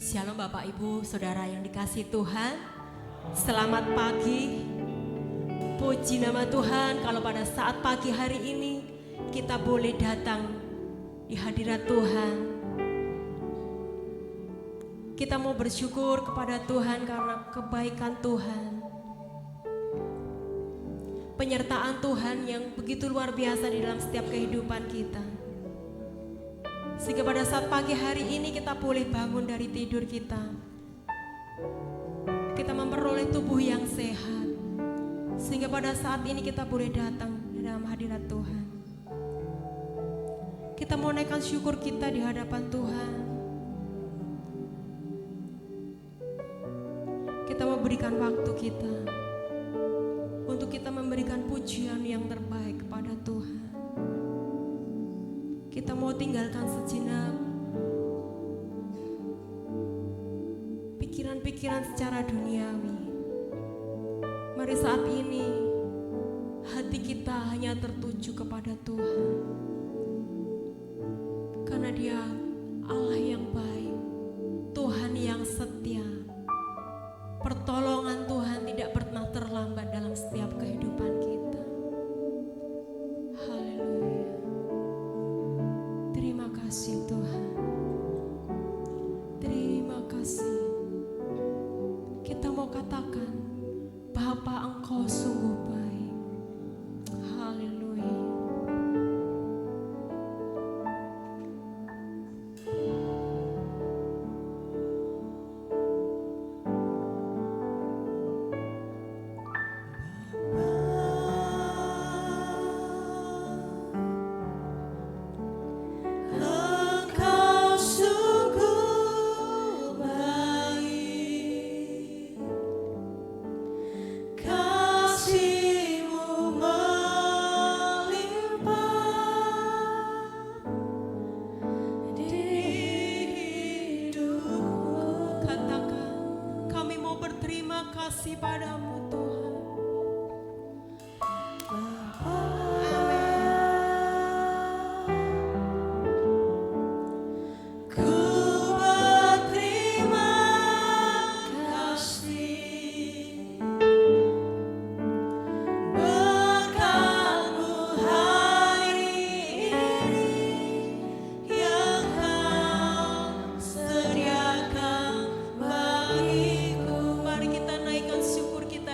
Shalom Bapak Ibu Saudara yang dikasihi Tuhan. Selamat pagi. Puji nama Tuhan kalau pada saat pagi hari ini kita boleh datang di hadirat Tuhan. Kita mau bersyukur kepada Tuhan karena kebaikan Tuhan, penyertaan Tuhan yang begitu luar biasa di dalam setiap kehidupan kita. Sehingga pada saat pagi hari ini kita boleh bangun dari tidur kita. Kita memperoleh tubuh yang sehat. Sehingga pada saat ini kita boleh datang di dalam hadirat Tuhan. Kita mau naikkan syukur kita di hadapan Tuhan. Kita mau berikan waktu kita untuk kita memberikan pujian yang terbaik kepada Tuhan. Kita mau tinggalkan sejenak pikiran-pikiran secara duniawi. Mari saat ini hati kita hanya tertuju kepada Tuhan, karena Dia Allah yang baik, Tuhan yang setia. Pertolongan Tuhan tidak pernah terlambat dalam setiap kehidupan kita. Haleluya. Terima kasih Tuhan. Terima kasih. Kita mau katakan, Bapa Engkau sungguh baik. Haleluya. Kasih padamu Tuhan. Ku berterima kasih berkat-Mu hari ini yang Kau sediakan bagiku. Mari kita naikkan syukur kita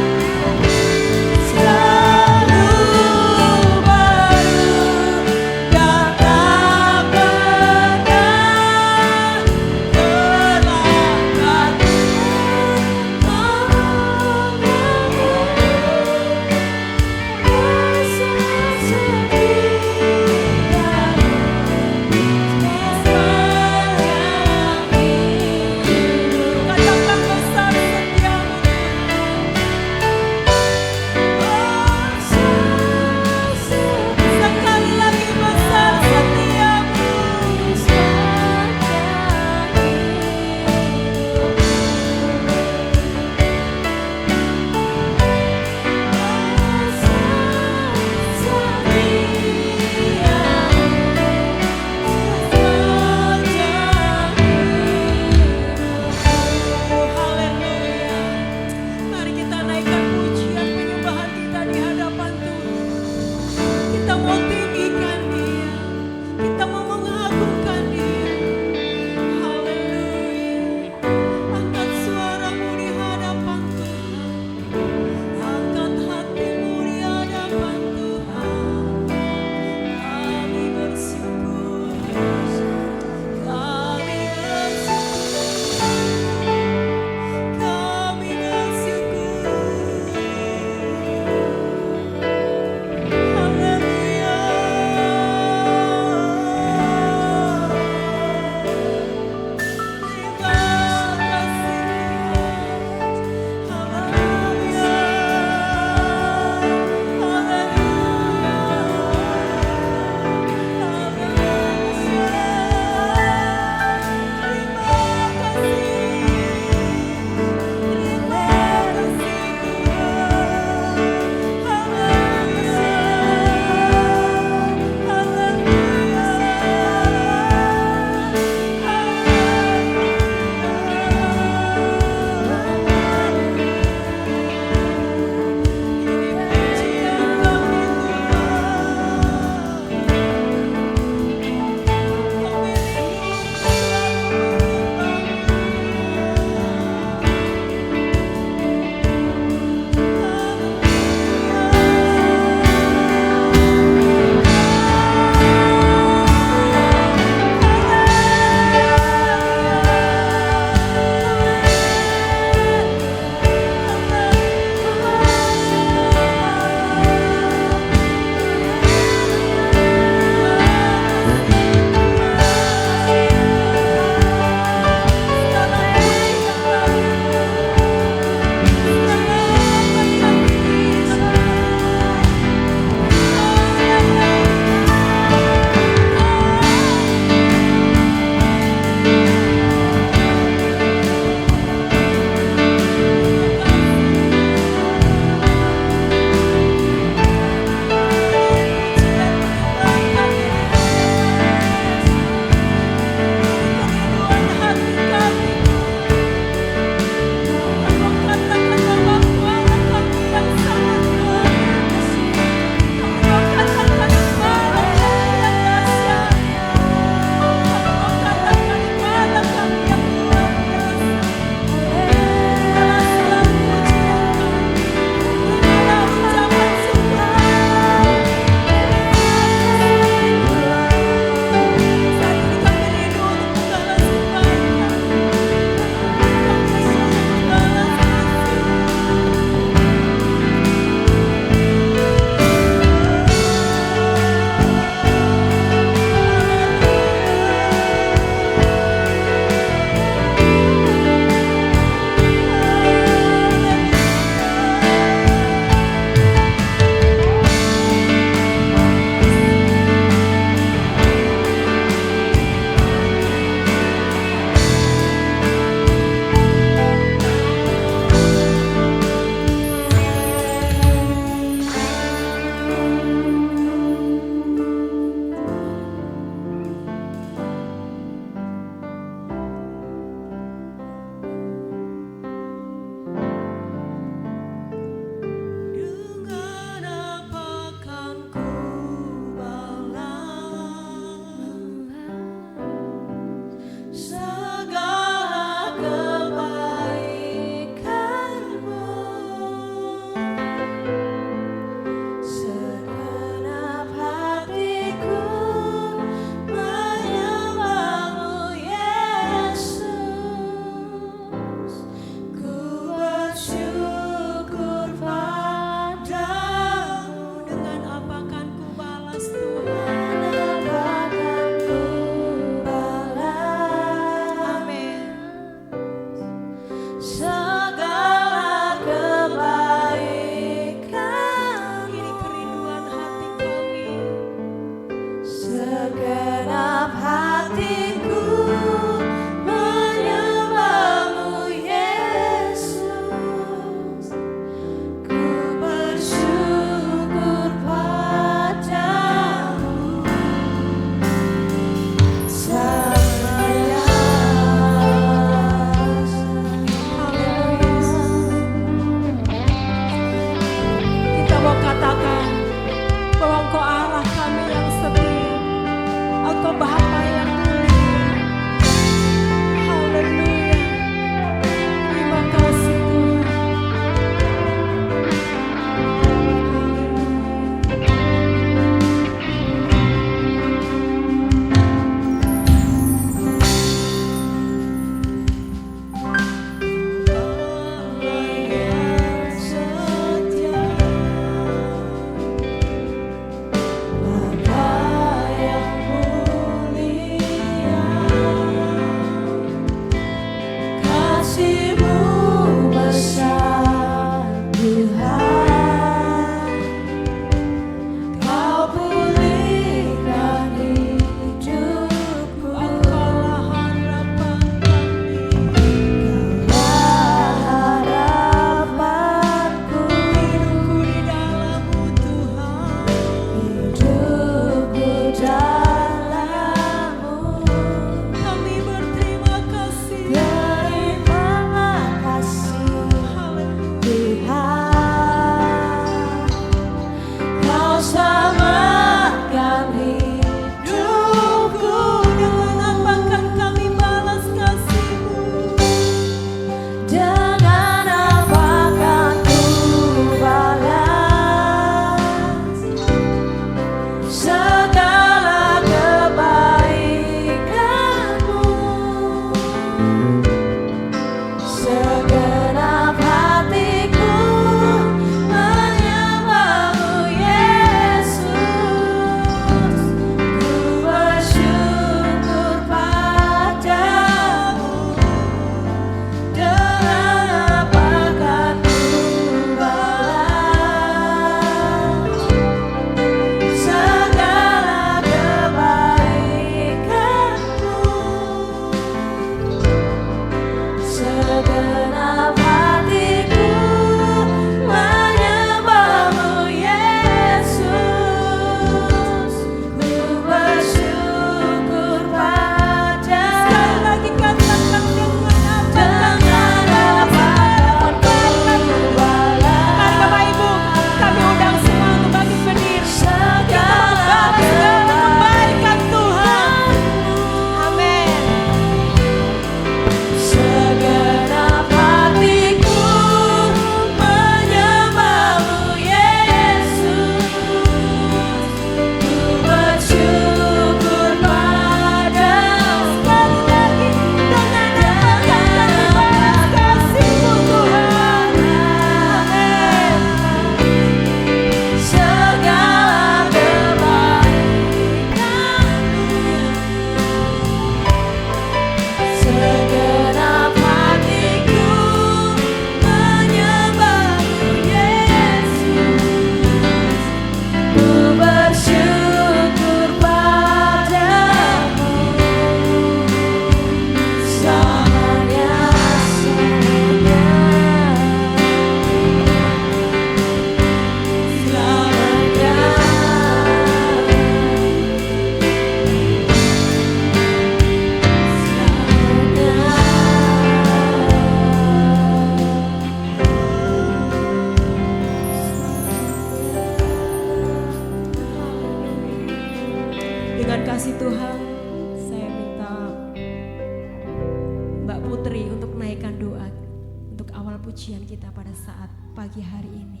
pagi hari ini.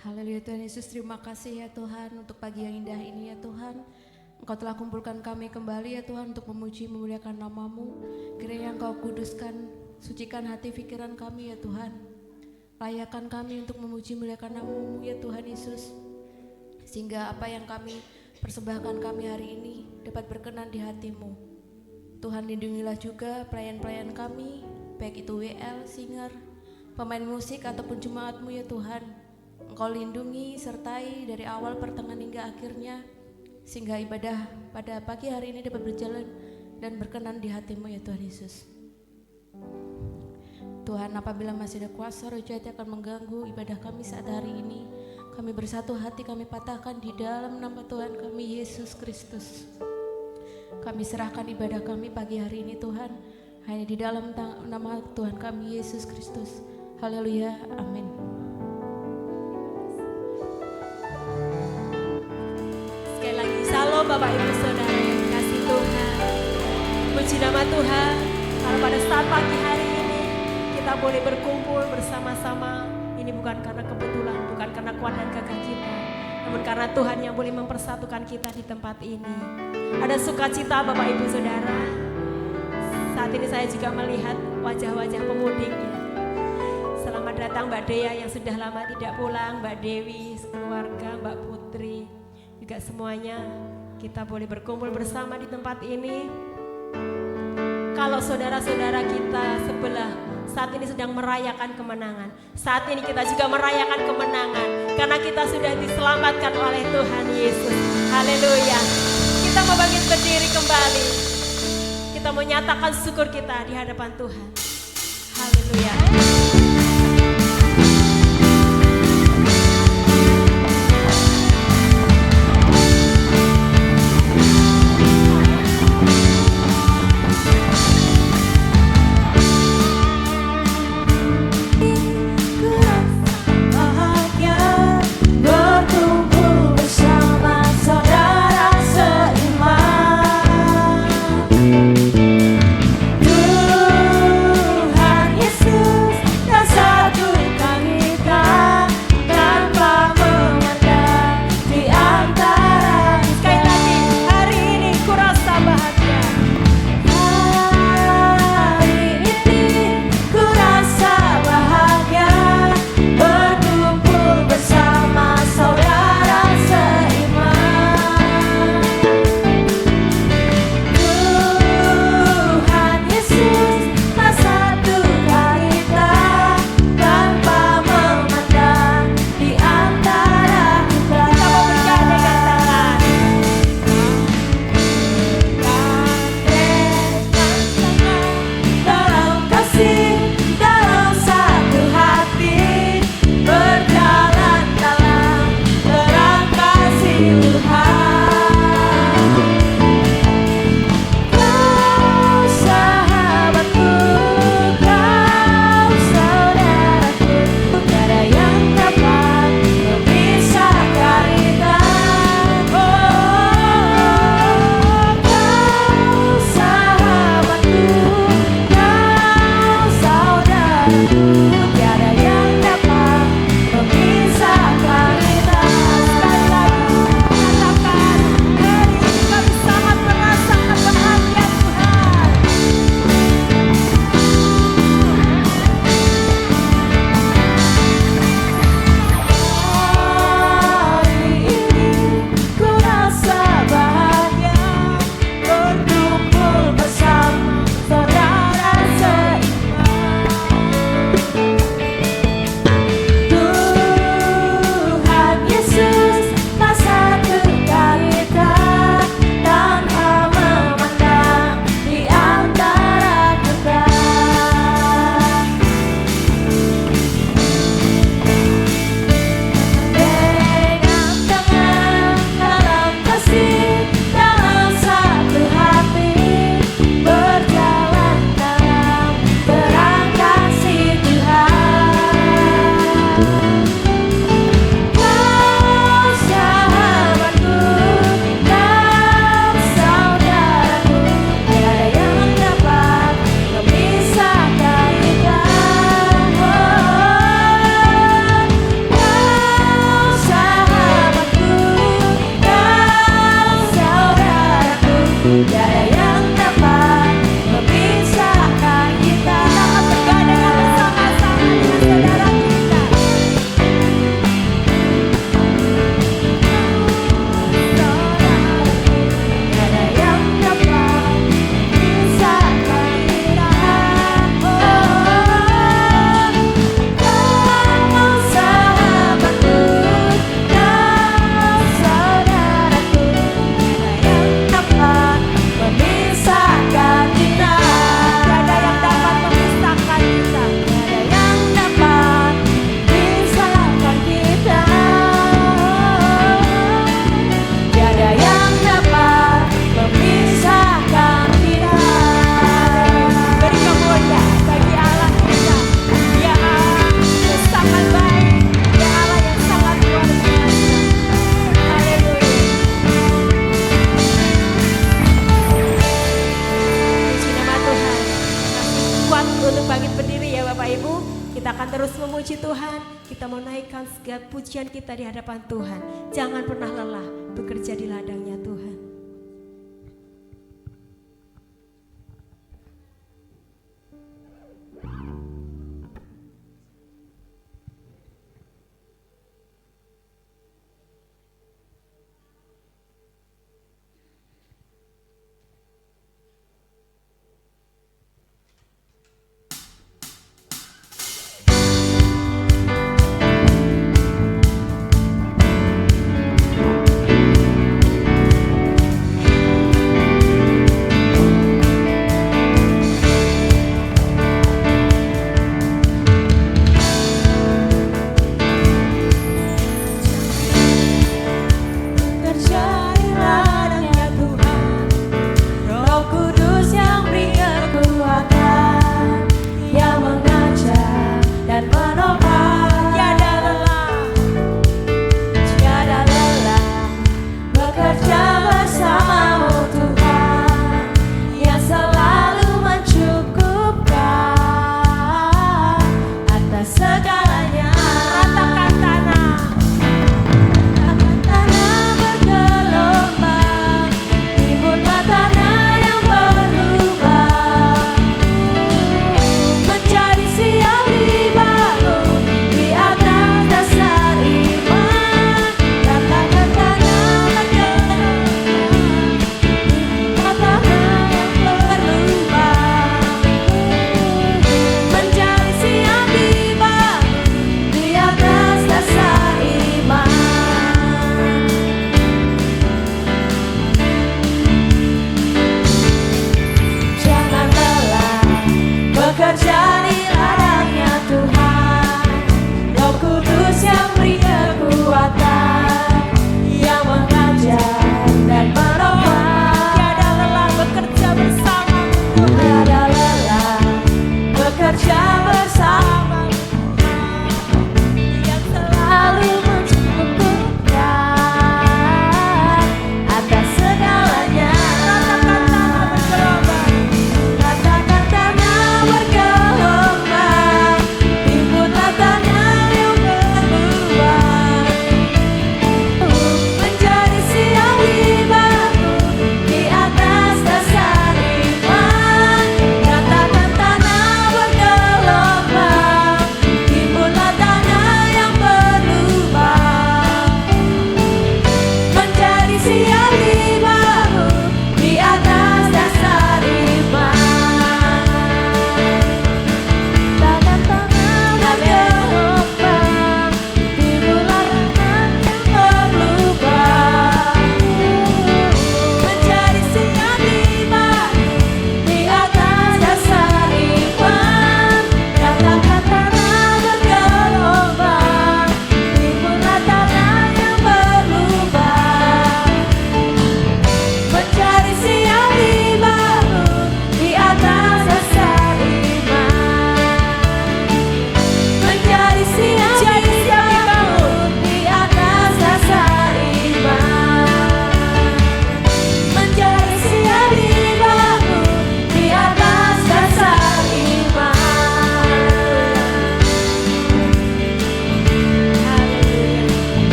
Haleluya Tuhan Yesus, terima kasih ya Tuhan untuk pagi yang indah ini ya Tuhan. Engkau telah kumpulkan kami kembali ya Tuhan untuk memuji memuliakan nama-Mu. Kiranya Engkau kuduskan, sucikan hati pikiran kami ya Tuhan. Layakan kami untuk memuji memuliakan nama-Mu ya Tuhan Yesus. Sehingga apa yang kami persembahkan kami hari ini dapat berkenan di hati-Mu. Tuhan lindungilah juga pelayan-pelayan kami, baik itu WL, singer, pemain musik ataupun jemaat-Mu ya Tuhan. Engkau lindungi, sertai dari awal, pertengahan hingga akhirnya, sehingga ibadah pada pagi hari ini dapat berjalan dan berkenan di hati-Mu ya Tuhan Yesus. Tuhan, apabila masih ada kuasa roh jahat akan mengganggu ibadah kami saat hari ini, kami bersatu hati, kami patahkan di dalam nama Tuhan kami Yesus Kristus. Kami serahkan ibadah kami pagi hari ini Tuhan, hanya di dalam nama Tuhan kami Yesus Kristus. Haleluya, amin. Sekali lagi, salam Bapak Ibu Saudara yang dikasihi Tuhan. Puji nama Tuhan, kalau pada saat pagi hari ini kita boleh berkumpul bersama-sama. Ini bukan karena kebetulan, bukan karena kuat dan gagah kita, namun karena Tuhan yang boleh mempersatukan kita di tempat ini. Ada sukacita Bapak Ibu Saudara. Saat ini saya juga melihat wajah-wajah pemudik ya. Selamat datang Mbak Dea yang sudah lama tidak pulang, Mbak Dewi, keluarga, Mbak Putri, juga semuanya kita boleh berkumpul bersama di tempat ini. Kalau saudara-saudara kita sebelah saat ini sedang merayakan kemenangan, saat ini kita juga merayakan kemenangan karena kita sudah diselamatkan oleh Tuhan Yesus. Haleluya. Kita mau bangkit berdiri kembali. Kita mau nyatakan syukur kita di hadapan Tuhan. Haleluya. Tuhan Yesus setiap pujian kita di hadapan Tuhan. Jangan pernah lelah bekerja di ladangnya Tuhan.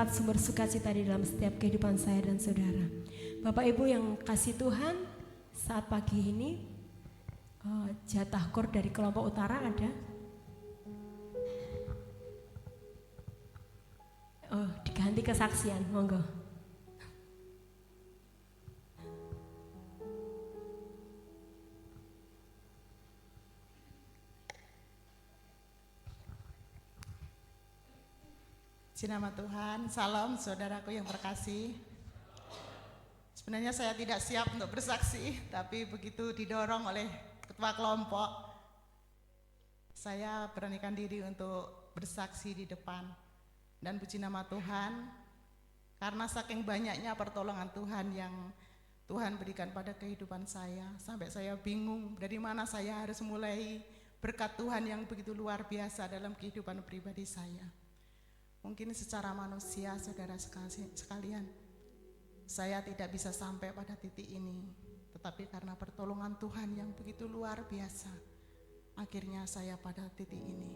Sumber sukacita di dalam setiap kehidupan saya dan saudara. Bapak Ibu yang kasih Tuhan, saat pagi ini jatah kor dari kelompok utara ada. Diganti kesaksian, monggo. Nama Tuhan, salam saudaraku yang terkasih. Sebenarnya saya tidak siap untuk bersaksi, tapi begitu didorong oleh ketua kelompok, saya beranikan diri untuk bersaksi di depan. Dan puji nama Tuhan, karena saking banyaknya pertolongan Tuhan yang Tuhan berikan pada kehidupan saya, sampai saya bingung dari mana saya harus mulai berkat Tuhan yang begitu luar biasa dalam kehidupan pribadi saya. Mungkin secara manusia, saudara sekalian, saya tidak bisa sampai pada titik ini. Tetapi karena pertolongan Tuhan yang begitu luar biasa, akhirnya saya pada titik ini.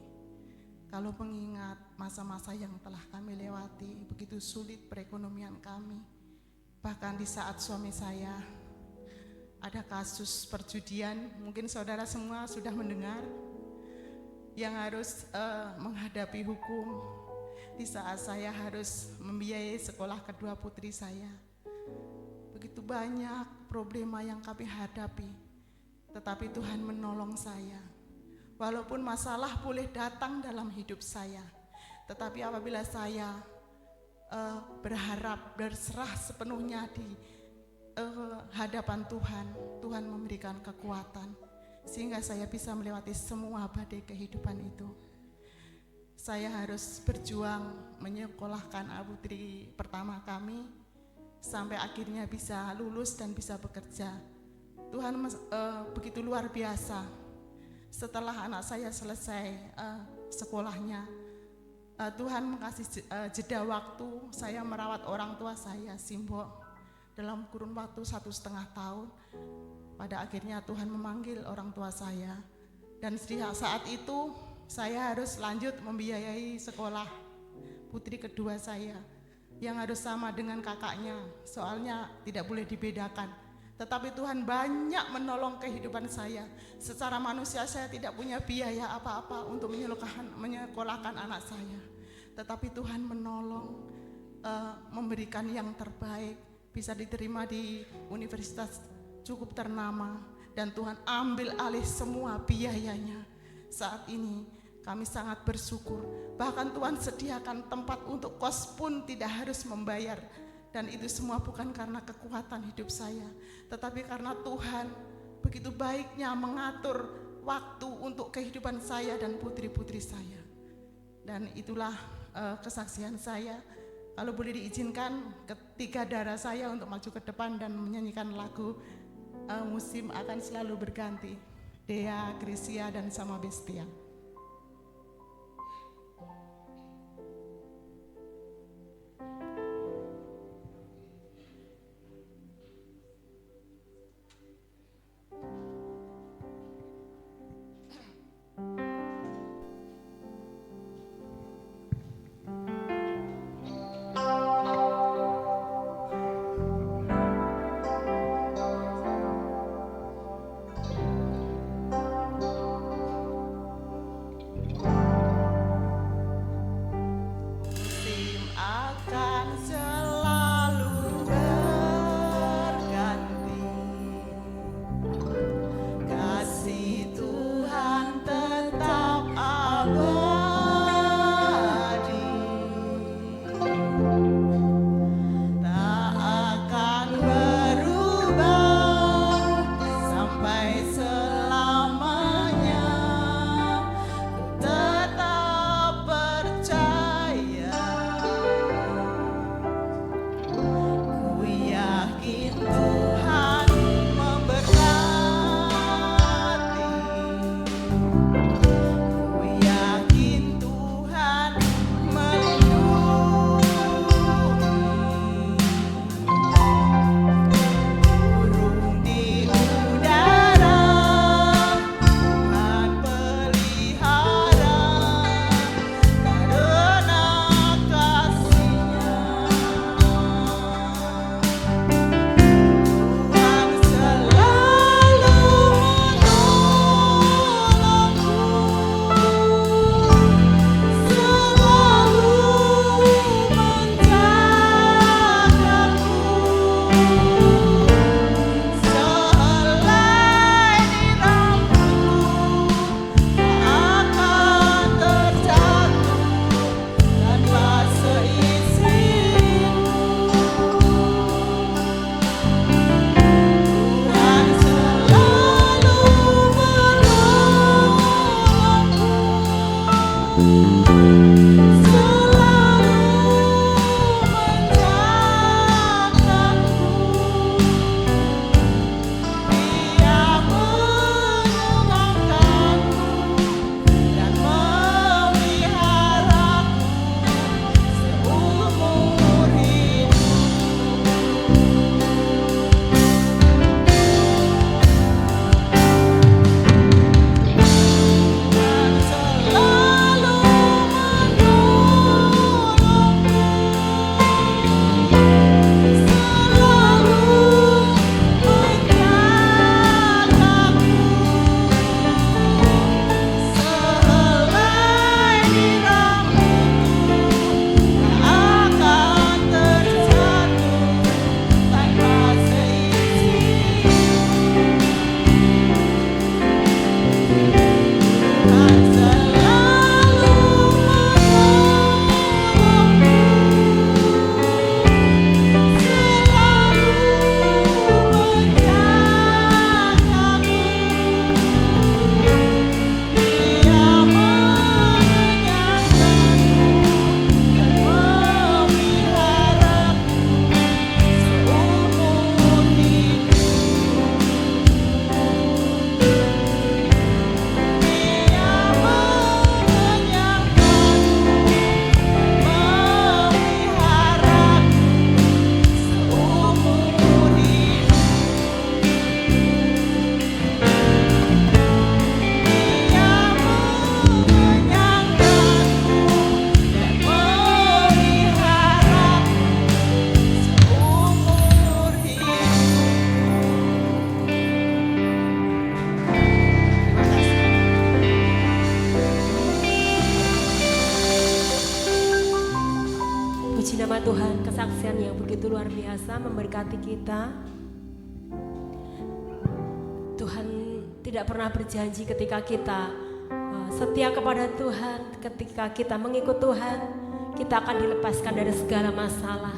Kalau mengingat masa-masa yang telah kami lewati, begitu sulit perekonomian kami. Bahkan di saat suami saya ada kasus perjudian, mungkin saudara semua sudah mendengar, yang harus menghadapi hukum. Di saat saya harus membiayai sekolah kedua putri saya, begitu banyak problema yang kami hadapi, tetapi Tuhan menolong saya. Walaupun masalah boleh datang dalam hidup saya, tetapi apabila saya berharap, berserah sepenuhnya di hadapan Tuhan, Tuhan memberikan kekuatan sehingga saya bisa melewati semua badai kehidupan itu. Saya harus berjuang menyekolahkan putri pertama kami sampai akhirnya bisa lulus dan bisa bekerja. Tuhan begitu luar biasa. Setelah anak saya selesai sekolahnya, Tuhan mengasih jeda waktu saya merawat orang tua saya, Simbo, dalam kurun waktu 1,5 tahun. Pada akhirnya Tuhan memanggil orang tua saya, dan saat itu saya harus lanjut membiayai sekolah putri kedua saya yang harus sama dengan kakaknya, soalnya tidak boleh dibedakan. Tetapi Tuhan banyak menolong kehidupan saya. Secara manusia saya tidak punya biaya apa-apa untuk menyekolahkan anak saya, tetapi Tuhan menolong, memberikan yang terbaik, bisa diterima di universitas cukup ternama, dan Tuhan ambil alih semua biayanya. Saat ini kami sangat bersyukur, bahkan Tuhan sediakan tempat untuk kos pun tidak harus membayar. Dan itu semua bukan karena kekuatan hidup saya, tetapi karena Tuhan begitu baiknya mengatur waktu untuk kehidupan saya dan putri-putri saya. Dan itulah kesaksian saya. Kalau boleh diizinkan, ketiga darah saya untuk maju ke depan dan menyanyikan lagu Musim Akan Selalu Berganti, Dea, Grisia, dan Sama Bestia. begitu luar biasa memberkati kita. Tuhan tidak pernah berjanji ketika kita setia kepada Tuhan, ketika kita mengikut Tuhan, kita akan dilepaskan dari segala masalah.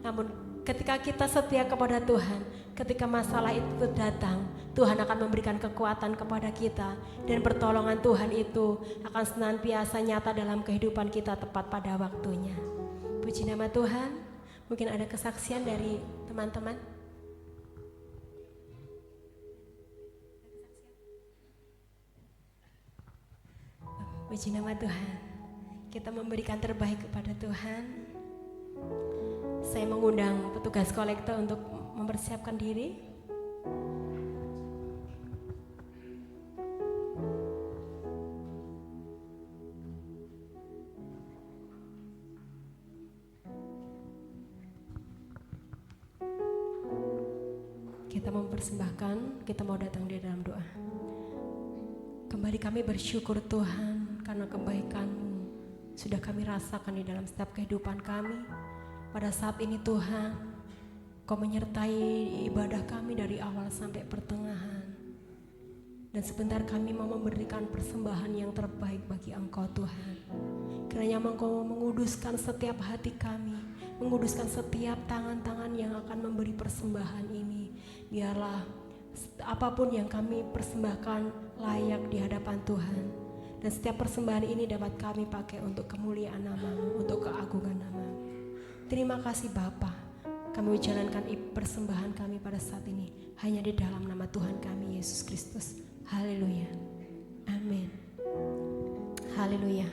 Namun ketika kita setia kepada Tuhan, ketika masalah itu datang, Tuhan akan memberikan kekuatan kepada kita, dan pertolongan Tuhan itu akan senantiasa nyata dalam kehidupan kita tepat pada waktunya. Puji nama Tuhan. Mungkin ada kesaksian dari teman-teman. Puji nama Tuhan. Kita memberikan terbaik kepada Tuhan. Saya mengundang petugas kolektor untuk mempersiapkan diri. Kita mempersembahkan, kita mau datang di dalam doa. Kembali kami bersyukur Tuhan karena kebaikan-Mu sudah kami rasakan di dalam setiap kehidupan kami. Pada saat ini Tuhan, Kau menyertai ibadah kami dari awal sampai pertengahan. Dan sebentar kami mau memberikan persembahan yang terbaik bagi Engkau Tuhan. Kiranya Engkau menguduskan setiap hati kami, menguduskan setiap tangan-tangan yang akan memberi persembahan ini. Biarlah apapun yang kami persembahkan layak di hadapan Tuhan. Dan setiap persembahan ini dapat kami pakai untuk kemuliaan nama-Mu, untuk keagungan nama-Mu. Terima kasih Bapa. Kami jalankan persembahan kami pada saat ini hanya di dalam nama Tuhan kami Yesus Kristus. Haleluya. Amin. Haleluya.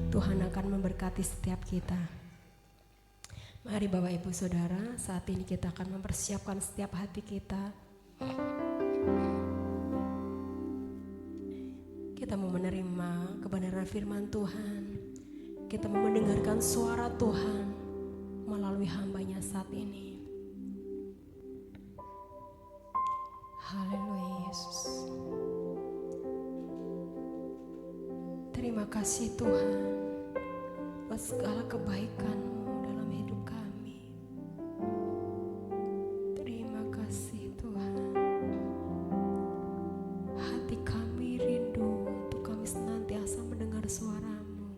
Tuhan akan memberkati setiap kita. Mari Bapak Ibu Saudara, saat ini kita akan mempersiapkan setiap hati kita. Kita mau menerima kebenaran firman Tuhan. Kita mau mendengarkan suara Tuhan melalui hamba-Nya saat ini. Haleluya Yesus. Terima kasih Tuhan buat segala kebaikan-Mu dalam hidup kami. Terima kasih Tuhan. Hati kami rindu untuk kami senantiasa mendengar suara-Mu.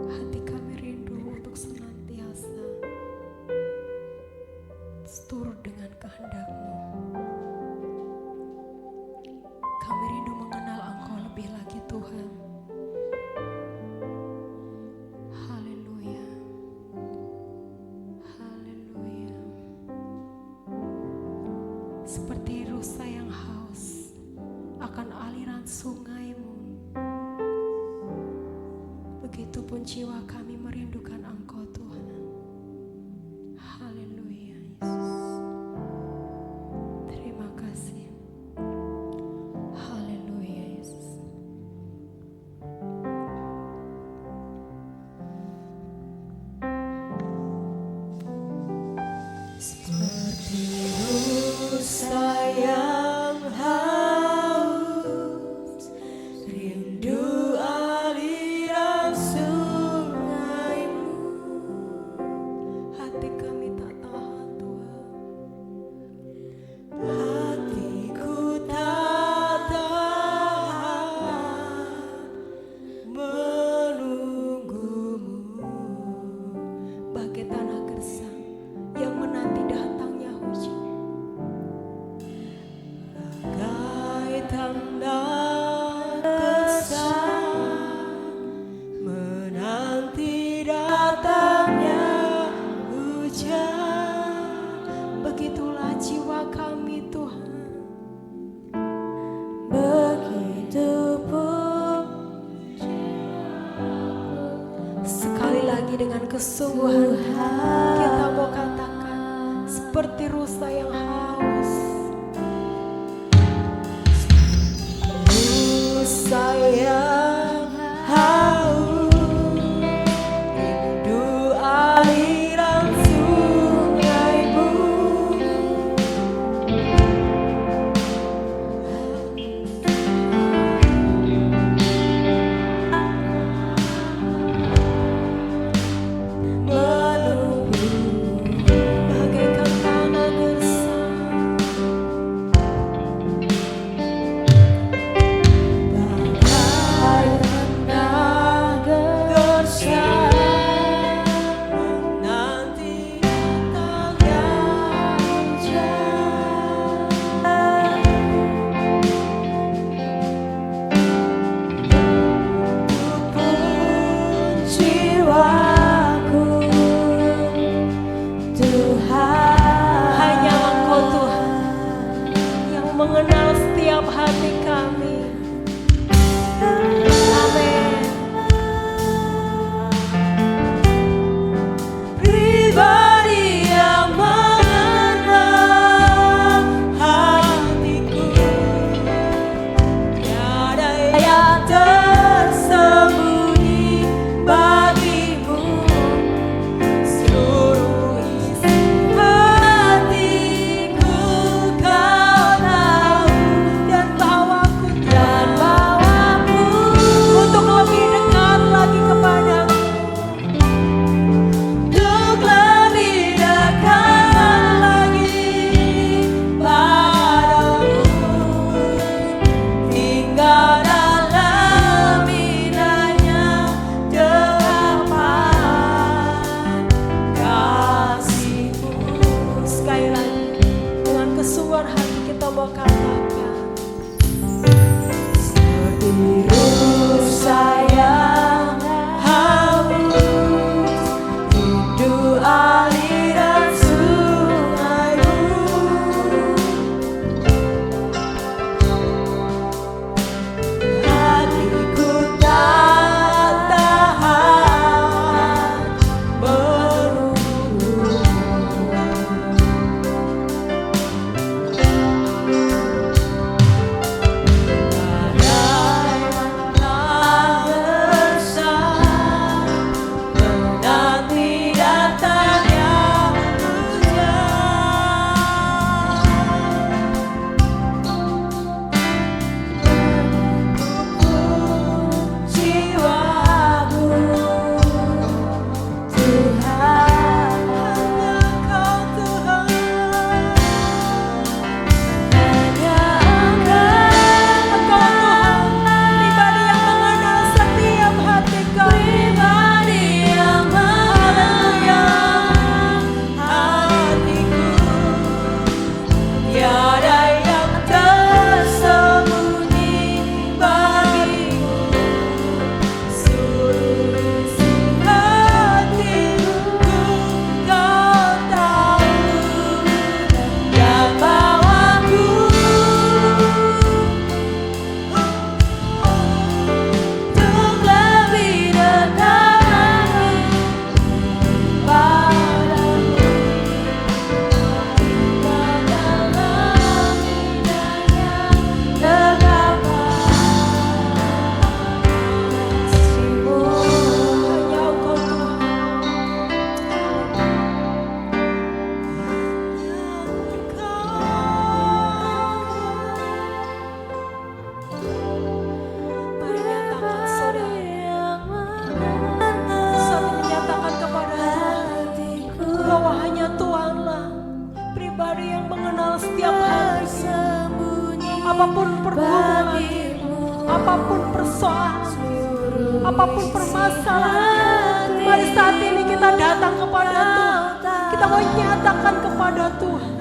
Hati kami rindu untuk senantiasa seturut dengan kehendak-Mu. Kami rindu mengenal Engkau lebih lagi Tuhan. Haleluya. Haleluya. Seperti rusa yang haus akan aliran sungai-Mu, begitupun jiwa kami merindukan Engkau Tuhan. Haleluya Yesus. Terima kasih. Haleluya Yesus. Seperti rusa yang haus, rindu aliran sungai-Mu. Hati kami tak tahan Tuhan. Hatiku tak tahan menunggu-Mu, bagai tanah gersang yang menanti datangnya hujan. Bagai tanda gersang menanti datangnya hujan, begitulah jiwa kami Tuhan. Begitupun sekali lagi dengan kesungguhan kita mau katakan seperti rusa yang haus. Rusa yang haus, rindu aliran sungai-Mu. Menunggu bagaikan tanah gersang, bagai apapun permasalahan, mari saat ini kita datang kepada Tuhan. Kita mau nyatakan kepada Tuhan.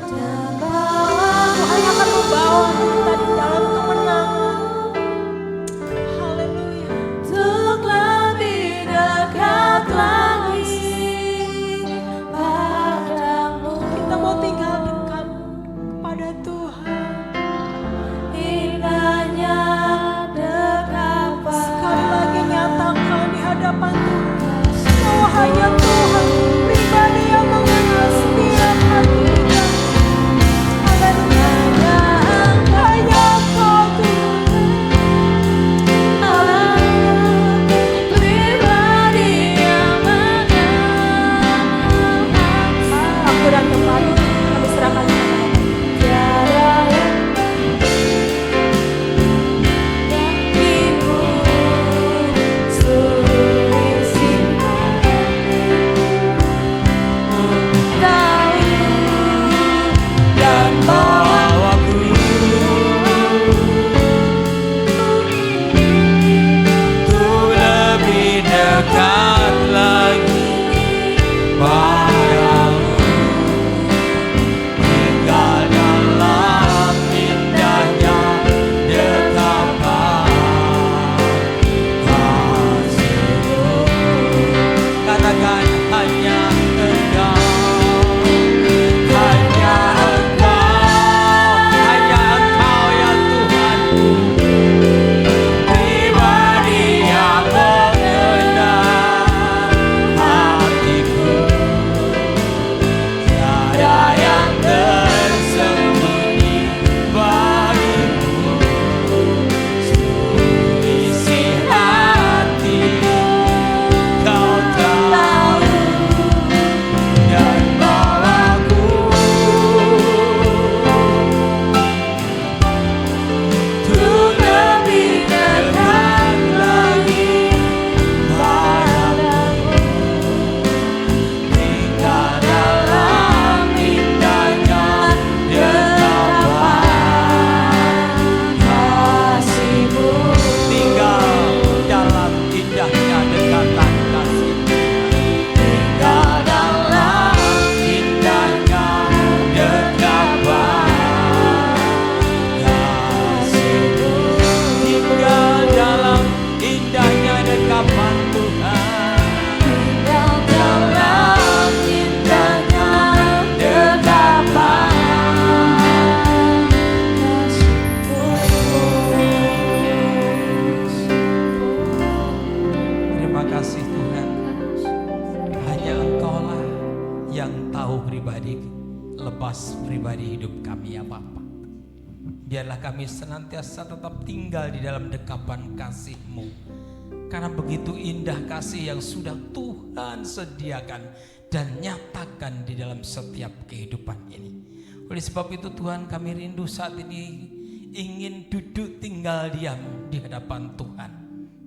Tuhan akan membawa kita di dalam kemenangan. Haleluya. Untuk lebih dekat lagi padamu. Kita mau tinggal dekat kepada Tuhan. Indahnya dekapan. Sekali lagi nyatakan di hadapan Tuhan bahwa hanya Tuhan pribadi yang mengenal setiap hati kita. Haleluya. Hanya Engkau Tuhan. Pribadi yang mengenal Waktu dan tempat kami serahkan kepada Tuhan. tiada yang ibu seluruh isi tahu dan bawaku Untuk lebih dekat lagi padamu, tinggal dalam indahnya dekapan kasih-Mu. Katakan hanya Engkau, hanya Engkau, hanya Engkau ya Tuhan, pribadi yang mengenal hatiku. Tiada yang tersembunyi bagimu, seluruh isi hati Kau tahu dan bawaku untuk lebih dekat lagi padamu, tinggal dalam indahnya dekapan kasih-Mu. Tinggal dalam indahnya dekatan kasih-Mu. Tinggal dalam indahnya dekapan kasih-Mu. Tinggal dalam indahnya dekapan Tuhan. Tinggal dalam indahnya dekapan Terima kasih Tuhan. Hanya Engkaulah yang tahu pribadi, lepas pribadi hidup kami ya Bapa. Biarlah kami senantiasa tetap tinggal di dalam dekapan kasih-Mu. Karena begitu indah kasih yang sudah Tuhan sediakan dan nyatakan di dalam setiap kehidupan ini. Oleh sebab itu Tuhan, kami rindu saat ini ingin duduk tinggal diam di hadapan Tuhan.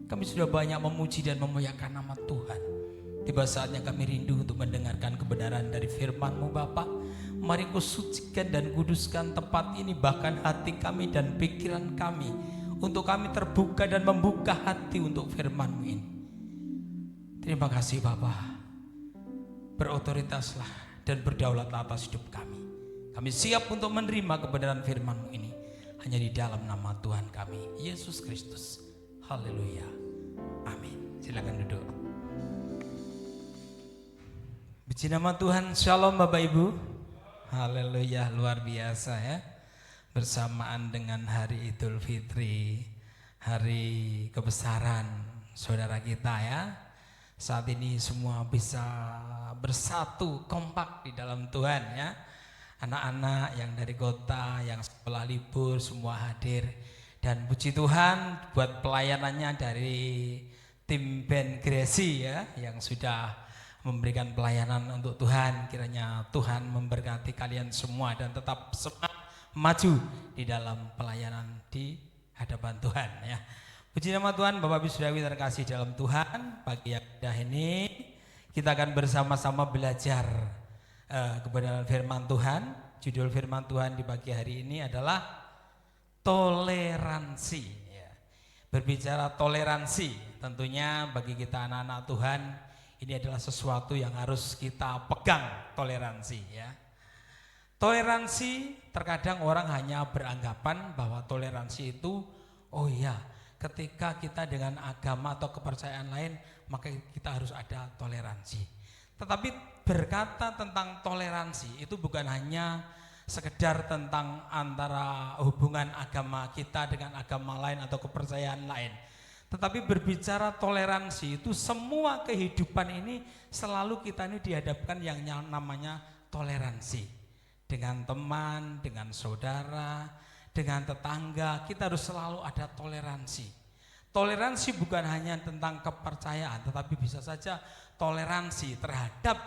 Kami sudah banyak memuji dan memuliakan nama Tuhan. Tiba saatnya kami rindu untuk mendengarkan kebenaran dari firman-Mu Bapa. Mari Kau sucikan dan kuduskan tempat ini, bahkan hati kami dan pikiran kami, untuk kami terbuka dan membuka hati untuk firman-Mu ini. Terima kasih Bapa. Berotoritaslah dan berdaulatlah atas hidup kami. Kami siap untuk menerima kebenaran firman-Mu ini hanya di dalam nama Tuhan kami, Yesus Kristus. Haleluya. Amin. Silakan duduk. Puji nama Tuhan. Shalom Bapak Ibu. Haleluya, luar biasa ya. Bersamaan dengan hari Idul Fitri, hari kebesaran saudara kita ya. Saat ini semua bisa bersatu kompak di dalam Tuhan ya. Anak-anak yang dari kota, yang sekolah libur semua hadir. Dan puji Tuhan buat pelayanannya dari tim band Gresi ya, yang sudah memberikan pelayanan untuk Tuhan. Kiranya Tuhan memberkati kalian semua dan tetap semangat maju di dalam pelayanan di hadapan Tuhan ya. Puji nama Tuhan. Bapak Ibu Saudara terkasih dalam Tuhan, pagi yang indah ini kita akan bersama-sama belajar kebenaran firman Tuhan. Judul firman Tuhan di pagi hari ini adalah toleransi ya. Berbicara toleransi, tentunya bagi kita anak-anak Tuhan ini adalah sesuatu yang harus kita pegang, toleransi ya. Toleransi terkadang orang hanya beranggapan bahwa toleransi itu oh iya, ketika kita dengan agama atau kepercayaan lain maka kita harus ada toleransi. Tetapi berkata tentang toleransi itu bukan hanya sekedar tentang antara hubungan agama kita dengan agama lain atau kepercayaan lain. Tetapi berbicara toleransi itu semua kehidupan ini selalu kita ini dihadapkan yang namanya toleransi. Dengan teman, dengan saudara, dengan tetangga, kita harus selalu ada toleransi. Toleransi bukan hanya tentang kepercayaan, tetapi bisa saja toleransi terhadap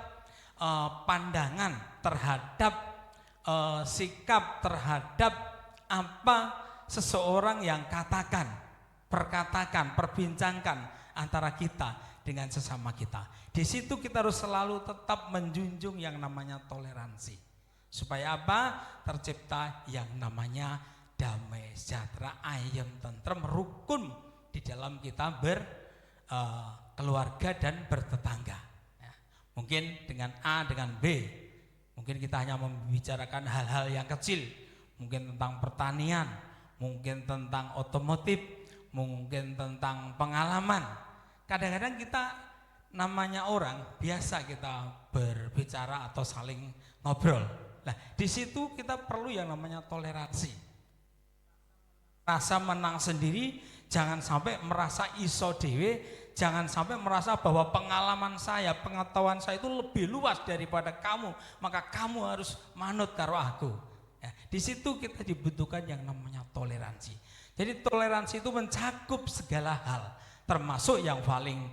pandangan, terhadap sikap, terhadap apa seseorang yang perbincangkan antara kita dengan sesama kita. Di situ kita harus selalu tetap menjunjung yang namanya toleransi. Supaya apa? Tercipta yang namanya damai, sejahtera, ayem, tentrem, rukun di dalam kita berkeluarga dan bertetangga. Ya. Mungkin dengan A dengan B, mungkin kita hanya membicarakan hal-hal yang kecil, mungkin tentang pertanian, mungkin tentang otomotif, mungkin tentang pengalaman. Kadang-kadang kita namanya orang biasa kita berbicara atau saling ngobrol. Nah, di situ kita perlu yang namanya toleransi. Rasa menang sendiri, jangan sampai merasa iso dewe, jangan sampai merasa bahwa pengalaman saya, pengetahuan saya itu lebih luas daripada kamu, maka kamu harus manut karo aku. Ya, di situ kita dibutuhkan yang namanya toleransi. Jadi toleransi itu mencakup segala hal, termasuk yang paling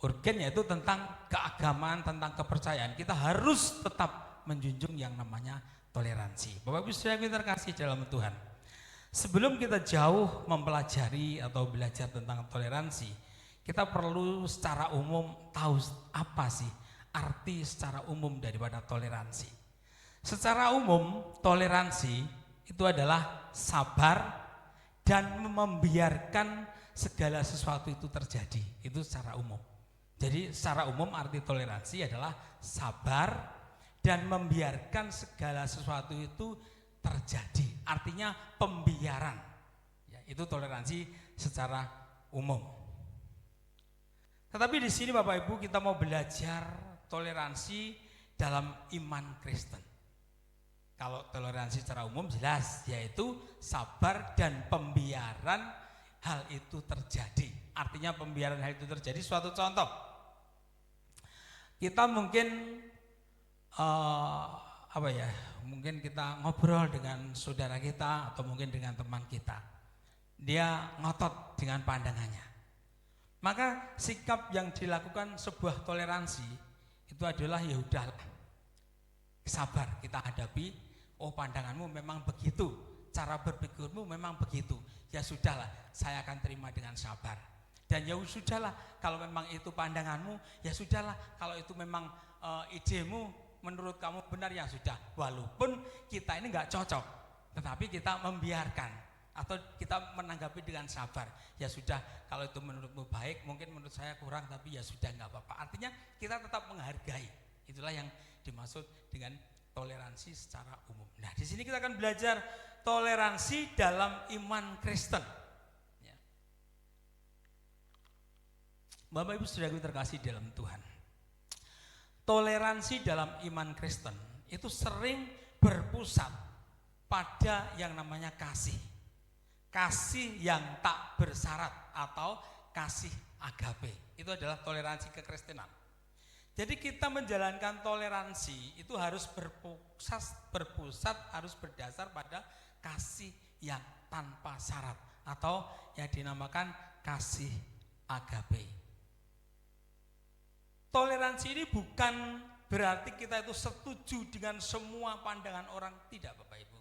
urgen yaitu tentang keagamaan, tentang kepercayaan. Kita harus tetap menjunjung yang namanya toleransi. Bapak Ibu Saudara yang terkasih dalam Tuhan, sebelum kita jauh mempelajari atau belajar tentang toleransi, kita perlu secara umum tahu apa sih arti secara umum daripada toleransi. Secara umum, toleransi itu adalah sabar dan membiarkan segala sesuatu itu terjadi. Itu secara umum. Jadi secara umum arti toleransi adalah sabar dan membiarkan segala sesuatu itu terjadi. Artinya pembiaran. Ya, itu toleransi secara umum. Tetapi di sini Bapak Ibu kita mau belajar toleransi dalam iman Kristen. Kalau toleransi secara umum jelas yaitu sabar dan pembiaran hal itu terjadi. Artinya pembiaran hal itu terjadi. Suatu contoh, kita mungkin mungkin kita ngobrol dengan saudara kita atau mungkin dengan teman kita, dia ngotot dengan pandangannya, maka sikap yang dilakukan sebuah toleransi itu adalah ya udahlah, sabar kita hadapi. Oh, pandanganmu memang begitu, cara berpikirmu memang begitu, ya sudahlah, saya akan terima dengan sabar. Dan ya sudahlah, kalau memang itu pandanganmu, ya sudahlah, kalau itu memang idemu menurut kamu benar, ya sudah, walaupun kita ini nggak cocok, tetapi kita membiarkan atau kita menanggapi dengan sabar. Ya sudah, kalau itu menurutmu baik, mungkin menurut saya kurang, tapi ya sudah nggak apa-apa. Artinya kita tetap menghargai. Itulah yang dimaksud dengan toleransi secara umum. Nah, di sini kita akan belajar toleransi dalam iman Kristen. Ya. Bapak Ibu Saudaraku terkasih dalam Tuhan. Toleransi dalam iman Kristen itu sering berpusat pada yang namanya kasih. Kasih yang tak bersyarat atau kasih agape. Itu adalah toleransi kekristenan. Jadi kita menjalankan toleransi itu harus berpusat, harus berdasar pada kasih yang tanpa syarat atau yang dinamakan kasih agape. Toleransi ini bukan berarti kita itu setuju dengan semua pandangan orang, tidak Bapak Ibu.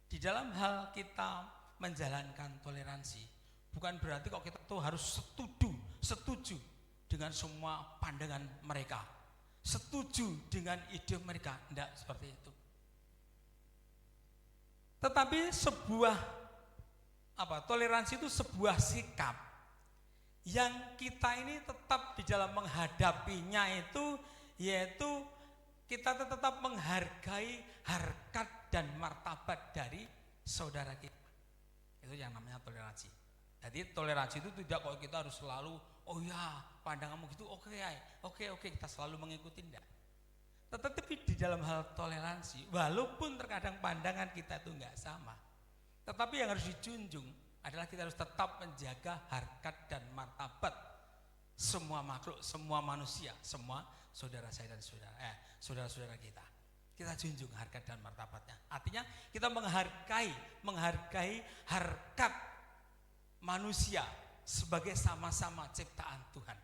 Di dalam hal kita menjalankan toleransi, bukan berarti kok kita tuh harus setuju dengan semua pandangan mereka, setuju dengan ide mereka, tidak seperti itu. Tetapi toleransi itu sebuah sikap yang kita ini tetap di dalam menghadapinya itu, yaitu kita tetap menghargai harkat dan martabat dari saudara kita. Itu yang namanya toleransi. Jadi toleransi itu tidak kok kita harus selalu, oh ya pandanganmu gitu, oke, kita selalu mengikuti, enggak. Tetapi di dalam hal toleransi, walaupun terkadang pandangan kita itu enggak sama, tetapi yang harus dijunjung adalah kita harus tetap menjaga harkat dan martabat semua makhluk, semua manusia, semua saudara saya dan saudara-saudara kita. Kita junjung harkat dan martabatnya. Artinya kita menghargai harkat manusia sebagai sama-sama ciptaan Tuhan.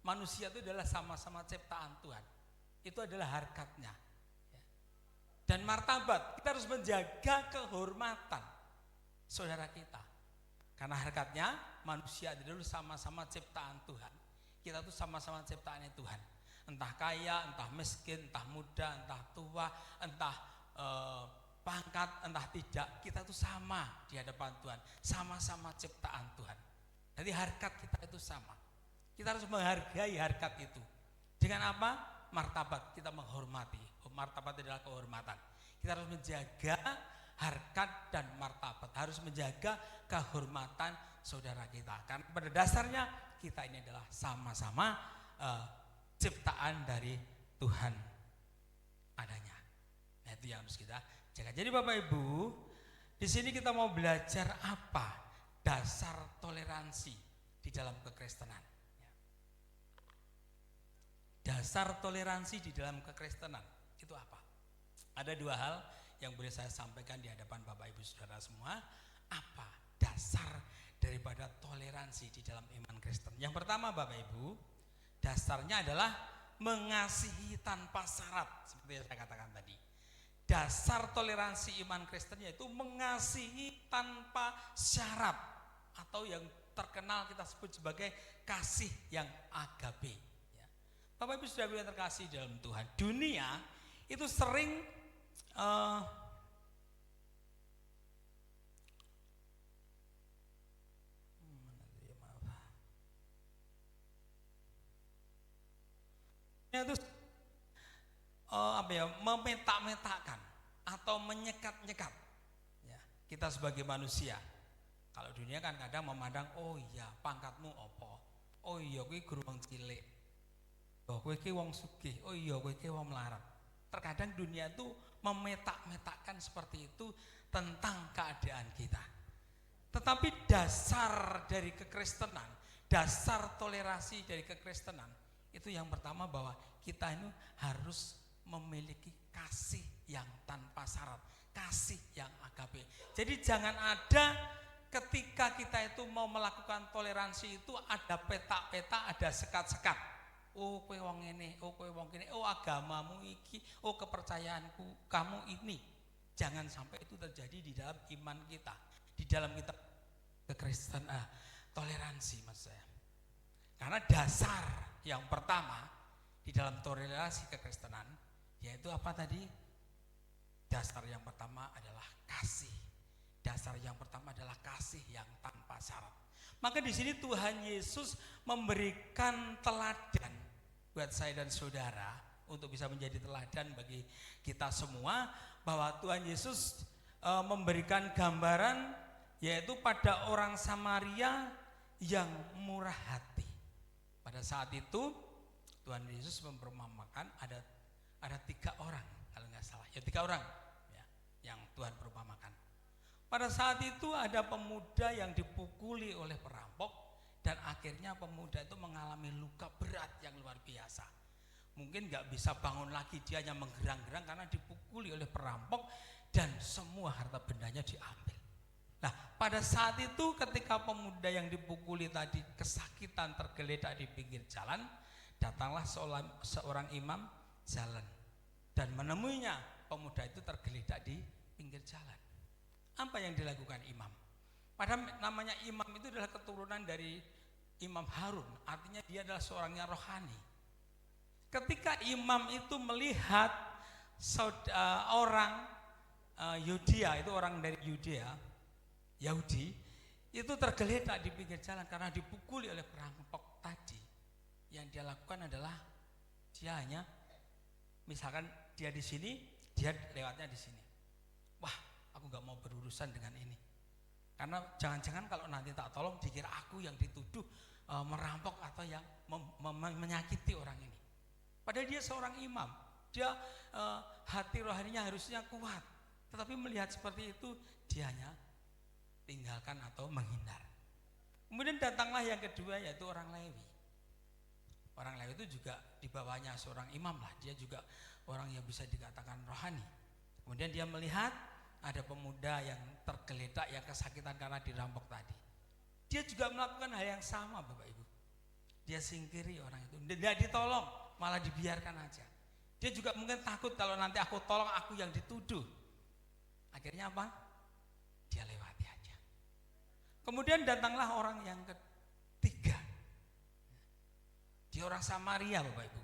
Manusia itu adalah sama-sama ciptaan Tuhan. Itu adalah harkatnya. Dan martabat, kita harus menjaga kehormatan saudara kita. Karena harkatnya manusia dulu sama-sama ciptaan Tuhan. Kita tuh sama-sama ciptaannya Tuhan. Entah kaya, entah miskin, entah muda, entah tua, entah pangkat, entah tidak, kita tuh sama di hadapan Tuhan. Sama-sama ciptaan Tuhan. Jadi harkat kita itu sama. Kita harus menghargai harkat itu. Dengan apa? Martabat, kita menghormati. Martabat adalah kehormatan. Kita harus menjaga harkat dan martabat, harus menjaga kehormatan saudara kita. Karena pada dasarnya kita ini adalah sama-sama ciptaan dari Tuhan adanya. Nah, itu yang harus kita jaga. Jadi Bapak Ibu, di sini kita mau belajar apa dasar toleransi di dalam kekristenan. Dasar toleransi di dalam kekristenan itu apa? Ada dua hal yang boleh saya sampaikan di hadapan Bapak Ibu Saudara semua. Apa dasar daripada toleransi di dalam iman Kristen? Yang pertama Bapak Ibu, dasarnya adalah mengasihi tanpa syarat. Seperti yang saya katakan tadi, dasar toleransi iman Kristen yaitu mengasihi tanpa syarat, atau yang terkenal kita sebut sebagai kasih yang agape. Bapak Ibu Saudara yang terkasih dalam Tuhan, dunia itu sering memetak-metakkan atau menyekat-nyekat ya, kita sebagai manusia. Kalau dunia kan kadang memandang, oh iya pangkatmu opo, oh iya kowe guru wong cilik, oh kowe iki wong sugih, oh iya kowe iki wong melarat. Terkadang dunia itu memetak-metakkan seperti itu tentang keadaan kita. Tetapi dasar dari kekristenan, dasar toleransi dari kekristenan itu yang pertama bahwa kita ini harus memiliki kasih yang tanpa syarat, kasih yang agape. Jadi jangan ada ketika kita itu mau melakukan toleransi itu ada petak-petak, ada sekat-sekat. Oh kowe wong ngene, oh kowe wong kene, oh agamamu iki, oh kepercayaanku kamu ini. Jangan sampai itu terjadi di dalam iman kita, di dalam kita kekristenan, toleransi maksud saya. Karena dasar yang pertama di dalam toleransi kekristenan yaitu apa tadi? Dasar yang pertama adalah kasih. Dasar yang pertama adalah kasih yang tanpa syarat. Maka di sini Tuhan Yesus memberikan teladan buat saya dan saudara untuk bisa menjadi teladan bagi kita semua, bahwa Tuhan Yesus memberikan gambaran yaitu pada orang Samaria yang murah hati. Pada saat itu Tuhan Yesus memperumpamakan ada 3 orang kalau nggak salah, ya 3 orang ya, yang Tuhan perumpamakan. Pada saat itu ada pemuda yang dipukuli oleh perampok dan akhirnya pemuda itu mengalami luka berat yang luar biasa. Mungkin nggak bisa bangun lagi, dia hanya menggerang-gerang karena dipukuli oleh perampok dan semua harta bendanya diambil. Nah, pada saat itu ketika pemuda yang dipukuli tadi kesakitan tergeletak di pinggir jalan, datanglah seorang imam jalan dan menemuinya, pemuda itu tergeletak di pinggir jalan. Apa yang dilakukan imam? Padahal namanya imam itu adalah keturunan dari Imam Harun, artinya dia adalah seorang yang rohani. Ketika imam itu melihat orang Yudea, itu orang dari Yudea, Yahudi, itu tergeletak di pinggir jalan karena dipukuli oleh perampok tadi. Yang dia lakukan adalah dia hanya, misalkan dia di sini, dia lewatnya di sini. Wah, aku nggak mau berurusan dengan ini. Karena jangan-jangan kalau nanti tak tolong dikira aku yang dituduh merampok atau yang menyakiti orang ini. Padahal dia seorang imam, dia hati rohaninya harusnya kuat. Tetapi melihat seperti itu, dia hanya tinggalkan atau menghindar. Kemudian datanglah yang kedua, yaitu orang Lewi. Orang Lewi itu juga di bawahnya seorang imam lah, dia juga orang yang bisa dikatakan rohani. Kemudian dia melihat ada pemuda yang tergeletak, yang kesakitan karena dirampok tadi. Dia juga melakukan hal yang sama, Bapak Ibu. Dia singkiri orang itu, tidak ditolong, malah dibiarkan aja. Dia juga mungkin takut kalau nanti aku tolong, aku yang dituduh. Akhirnya apa? Dia lewati aja. Kemudian datanglah orang yang ketiga. Dia orang Samaria, Bapak Ibu.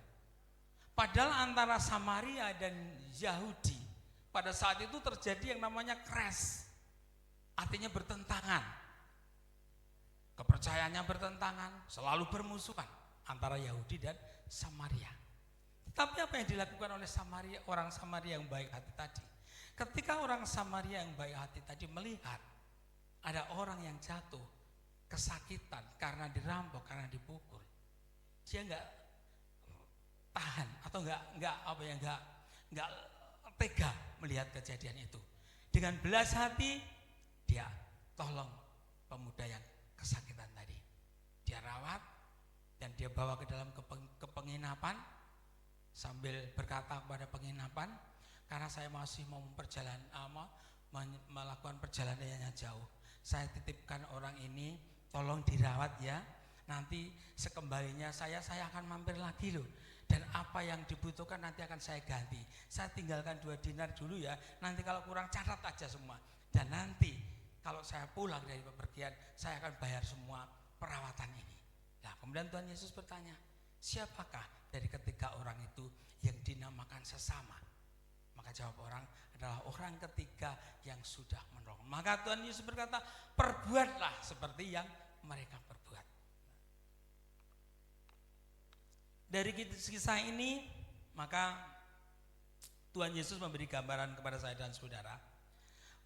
Padahal antara Samaria dan Yahudi pada saat itu terjadi yang namanya crash. Artinya bertentangan. Kepercayaannya bertentangan, selalu bermusuhan antara Yahudi dan Samaria. Tapi apa yang dilakukan oleh orang Samaria yang baik hati tadi? Ketika orang Samaria yang baik hati tadi melihat ada orang yang jatuh kesakitan karena dirampok, karena dipukul, dia nggak tahan atau nggak tega melihat kejadian itu. Dengan belas hati dia tolong pemuda yang kesakitan tadi. Dia rawat dan dia bawa ke dalam ke penginapan sambil berkata kepada penginapan, karena saya masih mau melakukan perjalanan yang jauh, saya titipkan orang ini, tolong dirawat ya. Nanti sekembalinya saya akan mampir lagi loh. Dan apa yang dibutuhkan nanti akan saya ganti. Saya tinggalkan 2 dinar dulu ya. Nanti kalau kurang catat aja semua. Dan nanti kalau saya pulang dari bepergian, saya akan bayar semua perawatan ini. Nah, kemudian Tuhan Yesus bertanya, siapakah dari ketiga orang itu yang dinamakan sesama? Maka jawab orang adalah orang ketiga yang sudah menolong. Maka Tuhan Yesus berkata, perbuatlah seperti yang mereka perbuat. Dari kisah ini, maka Tuhan Yesus memberi gambaran kepada saya dan saudara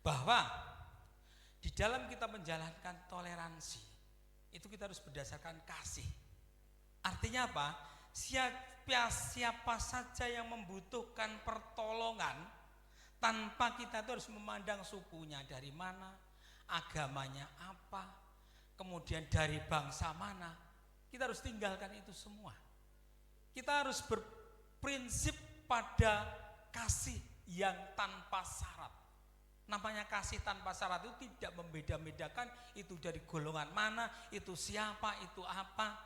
bahwa di dalam kita menjalankan toleransi itu kita harus berdasarkan kasih. Artinya apa? Siapa saja yang membutuhkan pertolongan, tanpa kita itu harus memandang sukunya dari mana, agamanya apa, kemudian dari bangsa mana, kita harus tinggalkan itu semua. Kita harus berprinsip pada kasih yang tanpa syarat. Namanya kasih tanpa syarat itu tidak membeda-bedakan itu dari golongan mana, itu siapa, itu apa,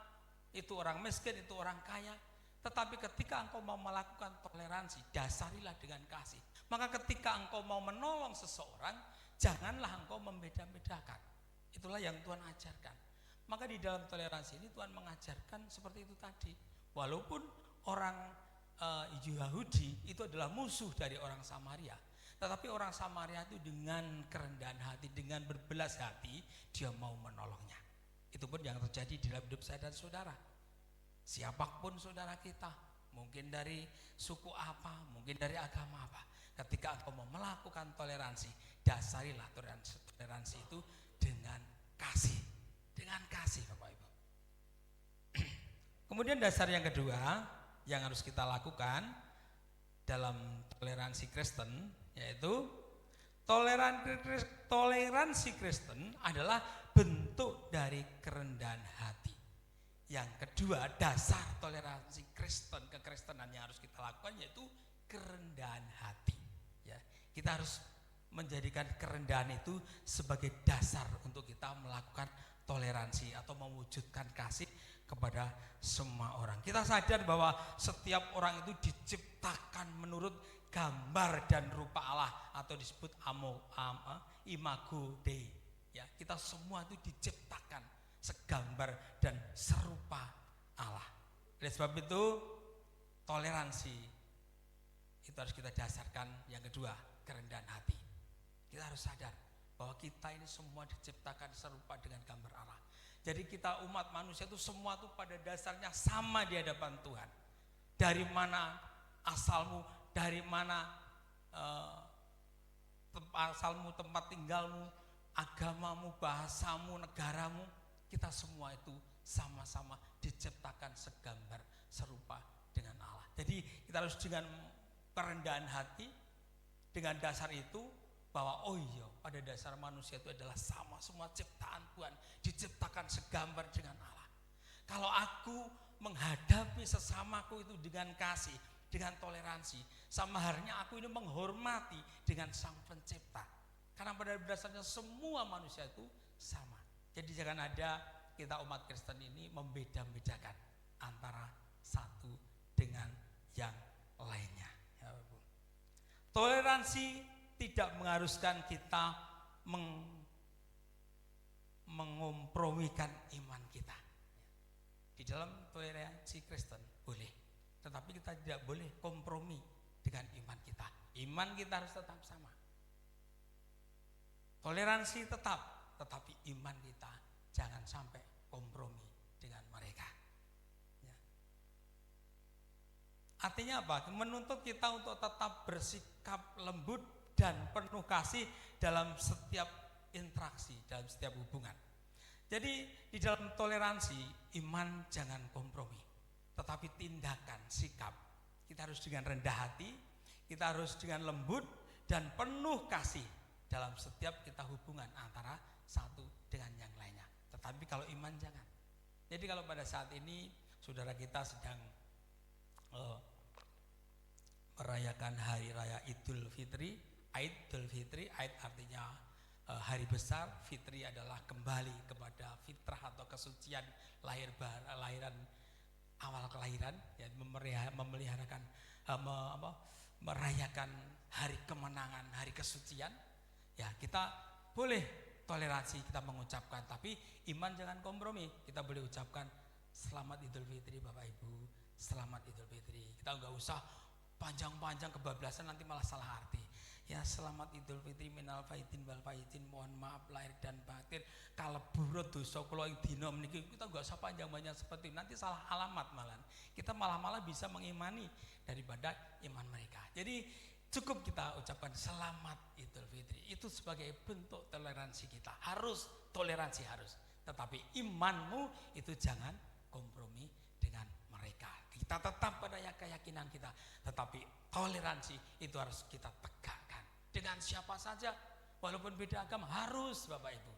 itu orang miskin, itu orang kaya. Tetapi ketika engkau mau melakukan toleransi, dasarilah dengan kasih. Maka ketika engkau mau menolong seseorang, janganlah engkau membeda-bedakan. Itulah yang Tuhan ajarkan. Maka di dalam toleransi ini Tuhan mengajarkan seperti itu tadi. Walaupun orang Yahudi itu adalah musuh dari orang Samaria, tetapi orang Samaria itu dengan kerendahan hati, dengan berbelas hati, dia mau menolongnya. Itu pun yang terjadi di dalam hidup saya dan saudara. Siapapun saudara kita, mungkin dari suku apa, mungkin dari agama apa, ketika engkau mau melakukan toleransi, dasarilah toleransi itu dengan kasih. Dengan kasih, Bapak Ibu. Kemudian dasar yang kedua yang harus kita lakukan dalam toleransi Kristen, yaitu toleransi Kristen adalah bentuk dari kerendahan hati. Yang kedua, dasar toleransi Kristen, kekristenan yang harus kita lakukan yaitu kerendahan hati. Ya, kita harus menjadikan kerendahan itu sebagai dasar untuk kita melakukan toleransi atau mewujudkan kasih kepada semua orang. Kita sadar bahwa setiap orang itu diciptakan menurut gambar dan rupa Allah atau disebut imago Dei. Ya, kita semua itu diciptakan segambar dan serupa Allah. Oleh sebab itu toleransi itu harus kita dasarkan yang kedua, kerendahan hati. Kita harus sadar bahwa kita ini semua diciptakan serupa dengan gambar Allah. Jadi kita umat manusia itu semua tuh pada dasarnya sama di hadapan Tuhan. Dari mana asalmu, dari mana asalmu, tempat tinggalmu, agamamu, bahasamu, negaramu, kita semua itu sama-sama diciptakan segambar serupa dengan Allah. Jadi kita harus dengan kerendahan hati, dengan dasar itu bahwa oh iya, pada dasar manusia itu adalah sama, semua ciptaan Tuhan diciptakan segambar dengan Allah. Kalau aku menghadapi sesamaku itu dengan kasih, dengan toleransi, sama halnya aku ini menghormati dengan Sang Pencipta. Karena pada dasarnya semua manusia itu sama. Jadi jangan ada kita umat Kristen ini membeda-bedakan antara satu dengan yang lainnya. Ya, Bu. Toleransi tidak mengharuskan kita mengompromikan iman kita. Di dalam toleransi Kristen boleh, tetapi kita tidak boleh kompromi dengan iman kita. Iman kita harus tetap sama. Toleransi tetap, tetapi iman kita jangan sampai kompromi dengan mereka. Ya. Artinya apa? Menuntut kita untuk tetap bersikap lembut dan penuh kasih dalam setiap interaksi, dalam setiap hubungan. Jadi di dalam toleransi, iman jangan kompromi, tetapi tindakan, sikap. Kita harus dengan rendah hati, kita harus dengan lembut dan penuh kasih dalam setiap kita hubungan antara satu dengan yang lainnya. Tetapi kalau iman jangan. Jadi kalau pada saat ini saudara kita sedang merayakan hari raya Idul Fitri, Aid artinya hari besar, Fitri adalah kembali kepada fitrah atau kesucian lahiran, awal kelahiran, ya, memeliharakan merayakan hari kemenangan, hari kesucian. Ya, kita boleh toleransi, kita mengucapkan, tapi iman jangan kompromi. Kita boleh ucapkan selamat Idul Fitri Bapak Ibu, selamat Idul Fitri. Kita enggak usah panjang-panjang kebablasan, nanti malah salah arti. Ya, selamat Idul Fitri minal faizin wal faizin, mohon maaf lahir dan batin, kalebur dosa kula ing dina meniki. Kita enggak usah panjang-panjang seperti itu, nanti salah alamat malah. Kita malah bisa mengimani daripada iman mereka. Jadi cukup kita ucapkan selamat Idul Fitri. Itu sebagai bentuk toleransi kita. Harus toleransi harus. Tetapi imanmu itu jangan kompromi dengan mereka. Kita tetap pada keyakinan kita, tetapi toleransi itu harus kita tegakkan. Dengan siapa saja, walaupun beda agama, harus Bapak Ibu.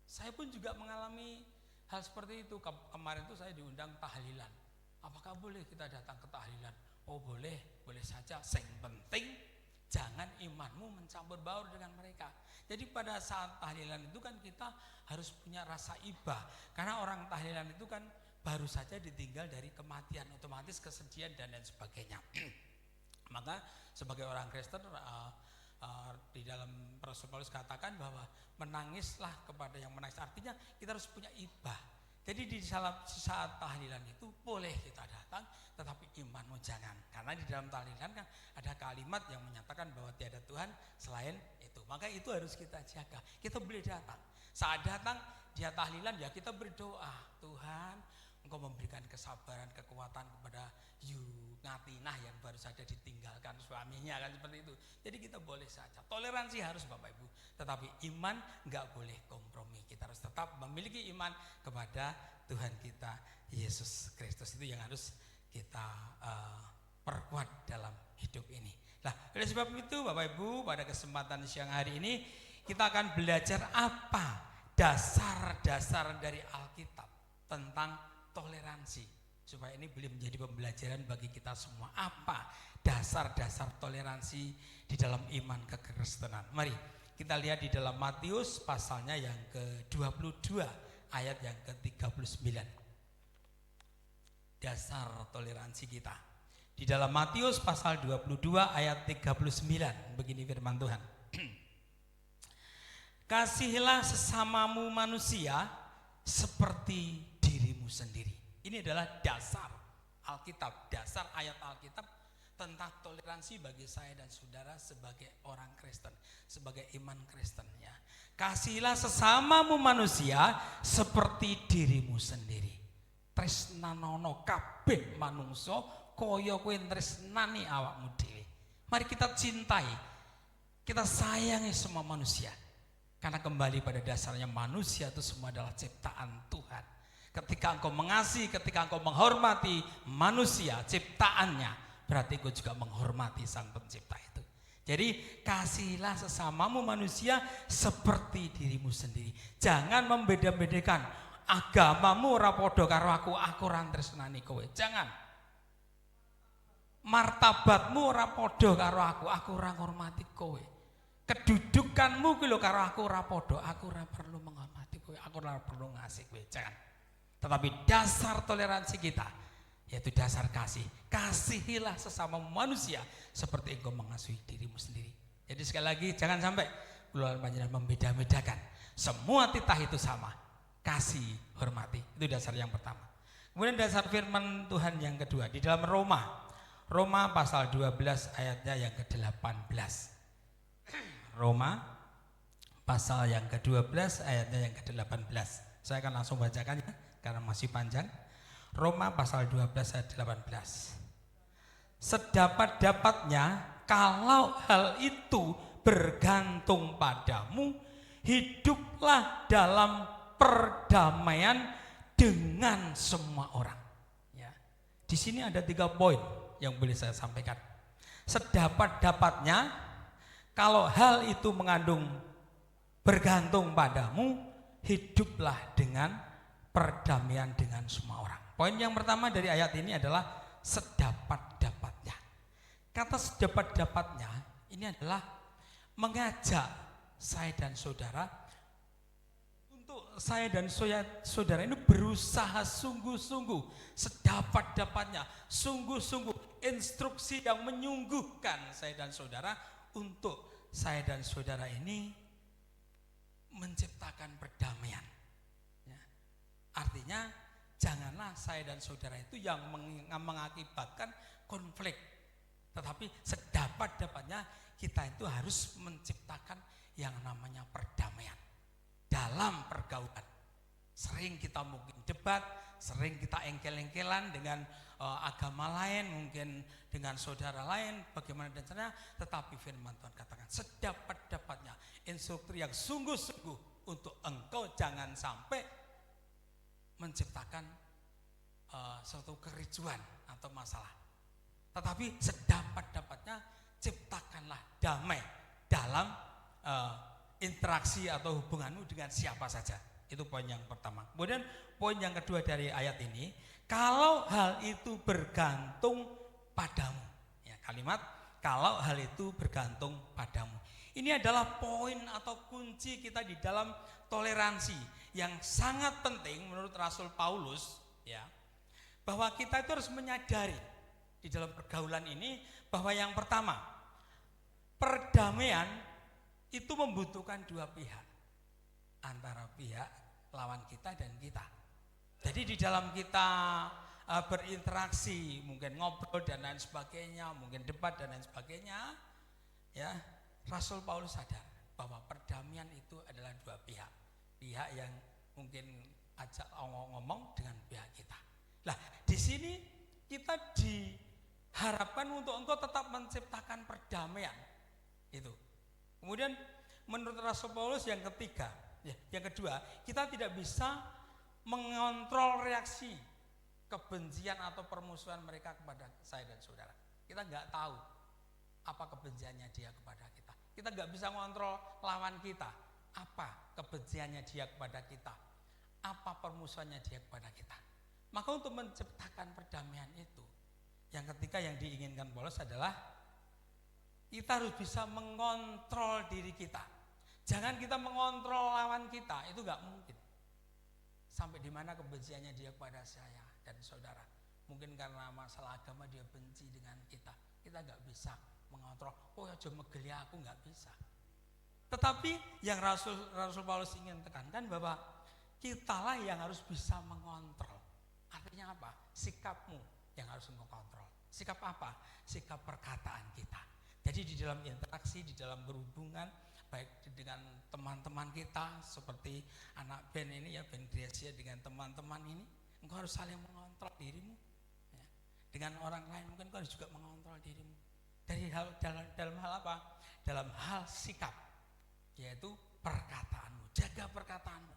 Saya pun juga mengalami hal seperti itu. Kemarin itu saya diundang tahlilan. Apakah boleh kita datang ke tahlilan? Oh boleh, boleh saja. Yang penting jangan imanmu mencampur baur dengan mereka. Jadi pada saat tahlilan itu kan kita harus punya rasa ibah. Karena orang tahlilan itu kan baru saja ditinggal dari kematian, otomatis kesedihan dan lain sebagainya. Maka sebagai orang Kristen di dalam Rasul Paulus katakan bahwa menangislah kepada yang menangis. Artinya kita harus punya ibah. Jadi di saat tahlilan itu boleh kita datang, tetapi imanmu jangan. Karena di dalam tahlilan kan ada kalimat yang menyatakan bahwa tiada Tuhan selain itu. Maka itu harus kita jaga. Kita boleh datang. Saat datang dia tahlilan, ya kita berdoa, Tuhan Engkau memberikan kesabaran, kekuatan kepada Ngatinah yang baru saja ditinggalkan suaminya, kan seperti itu. Jadi kita boleh saja, toleransi harus Bapak Ibu, tetapi iman enggak boleh kompromi. Kita harus tetap memiliki iman kepada Tuhan kita Yesus Kristus. Itu yang harus kita perkuat dalam hidup ini. Nah, oleh sebab itu Bapak Ibu, pada kesempatan siang hari ini kita akan belajar apa dasar-dasar dari Alkitab tentang toleransi, supaya ini boleh menjadi pembelajaran bagi kita semua. Apa dasar-dasar toleransi di dalam iman kekristenan? Mari kita lihat di dalam Matius pasalnya yang ke-22 ayat yang ke-39. Dasar toleransi kita. Di dalam Matius pasal 22 ayat 39, begini firman Tuhan. Kasihilah sesamamu manusia seperti dirimu sendiri. Ini adalah dasar Alkitab, dasar ayat Alkitab tentang toleransi bagi saya dan saudara sebagai orang Kristen, sebagai iman Kristen ya. Kasihilah sesamamu manusia seperti dirimu sendiri. Tresnanono kabeh manungsa kaya kowe tresnani awakmu dhewe. Mari kita cintai, kita sayangi semua manusia. Karena kembali pada dasarnya manusia itu semua adalah ciptaan Tuhan. Ketika engkau mengasihi, ketika engkau menghormati manusia, ciptaannya, berarti engkau juga menghormati Sang Pencipta itu. Jadi kasihilah sesamamu manusia seperti dirimu sendiri. Jangan membeda-bedakan. Agamamu ora padha karo aku ora tresnani kowe. Jangan. Martabatmu ora padha karo aku ora ngormati kowe. Kedudukanmu kuwi lho karo aku ora padha, aku ora perlu menghormati kowe, aku ora perlu ngasih kowe. Jangan. Tetapi dasar toleransi kita yaitu dasar kasih. Kasihilah sesama manusia seperti engkau mengasihi dirimu sendiri. Jadi sekali lagi jangan sampai kula panjenengan membeda-bedakan. Semua titah itu sama. Kasih, hormati. Itu dasar yang pertama. Kemudian dasar firman Tuhan yang kedua di dalam Roma pasal 12 ayatnya yang ke-18. Roma pasal yang ke-12 ayatnya yang ke-18. Saya akan langsung bacakan ya karena masih panjang. Roma pasal 12 ayat 18. Sedapat-dapatnya kalau hal itu bergantung padamu, hiduplah dalam perdamaian dengan semua orang. Ya. Di sini ada 3 poin yang boleh saya sampaikan. Sedapat-dapatnya kalau hal itu mengandung bergantung padamu, hiduplah dengan perdamaian dengan semua orang. Poin yang pertama dari ayat ini adalah sedapat-dapatnya. Kata sedapat-dapatnya ini adalah mengajak saya dan saudara untuk saya dan saudara ini berusaha sungguh-sungguh sedapat-dapatnya, sungguh-sungguh instruksi yang menyungguhkan saya dan saudara untuk saya dan saudara ini menciptakan perdamaian. Ya. Artinya janganlah saya dan saudara itu yang mengakibatkan konflik. Tetapi sedapat-dapatnya kita itu harus menciptakan yang namanya perdamaian dalam pergaulan. Sering kita mungkin debat, sering kita engkel-engkelan dengan agama lain, mungkin dengan saudara lain, bagaimana dan caranya. Tetapi firman Tuhan katakan sedapat-dapatnya instruksi yang sungguh-sungguh untuk engkau jangan sampai menciptakan suatu kericuan atau masalah. Tetapi sedapat-dapatnya ciptakanlah damai dalam interaksi atau hubunganmu dengan siapa saja. Itu poin yang pertama. Kemudian poin yang kedua dari ayat ini, kalau hal itu bergantung padamu. Ya, kalimat kalau hal itu bergantung padamu. Ini adalah poin atau kunci kita di dalam toleransi yang sangat penting menurut Rasul Paulus, ya, bahwa kita itu harus menyadari di dalam pergaulan ini bahwa yang pertama, perdamaian itu membutuhkan dua pihak, antara pihak lawan kita dan kita. Jadi di dalam kita berinteraksi, mungkin ngobrol dan lain sebagainya, mungkin debat dan lain sebagainya, ya, Rasul Paulus sadar bahwa perdamaian itu adalah dua pihak. Pihak yang mungkin ajak ngomong dengan pihak kita. Nah, di sini kita diharapkan untuk engkau tetap menciptakan perdamaian. Itu. Kemudian menurut Rasul Paulus yang ketiga, yang kedua, kita tidak bisa mengontrol reaksi kebencian atau permusuhan mereka kepada saya dan saudara. Kita nggak tahu apa kebenciannya dia kepada kita. Kita nggak bisa mengontrol lawan kita. Apa kebenciannya dia kepada kita, apa permusuhannya dia kepada kita. Maka untuk menciptakan perdamaian itu, yang ketiga yang diinginkan Paulus adalah kita harus bisa mengontrol diri kita. Jangan kita mengontrol lawan kita, itu nggak mungkin. Sampai di mana kebenciannya dia kepada saya dan saudara. Mungkin karena masalah agama dia benci dengan kita nggak bisa mengontrol. Oh ya cuma megeli aku, nggak bisa. Tetapi yang Rasul Paulus ingin tekankan bahwa kitalah yang harus bisa mengontrol. Artinya apa? Sikapmu yang harus mengontrol. Sikap apa? Sikap perkataan kita. Jadi di dalam interaksi, di dalam berhubungan, baik dengan teman-teman kita, seperti anak band ini ya, band Gracia dengan teman-teman ini, engkau harus saling mengontrol dirimu. Ya. Dengan orang lain mungkin engkau harus juga mengontrol dirimu. Dari dalam hal apa? Dalam hal sikap, yaitu perkataanmu. Jaga perkataanmu.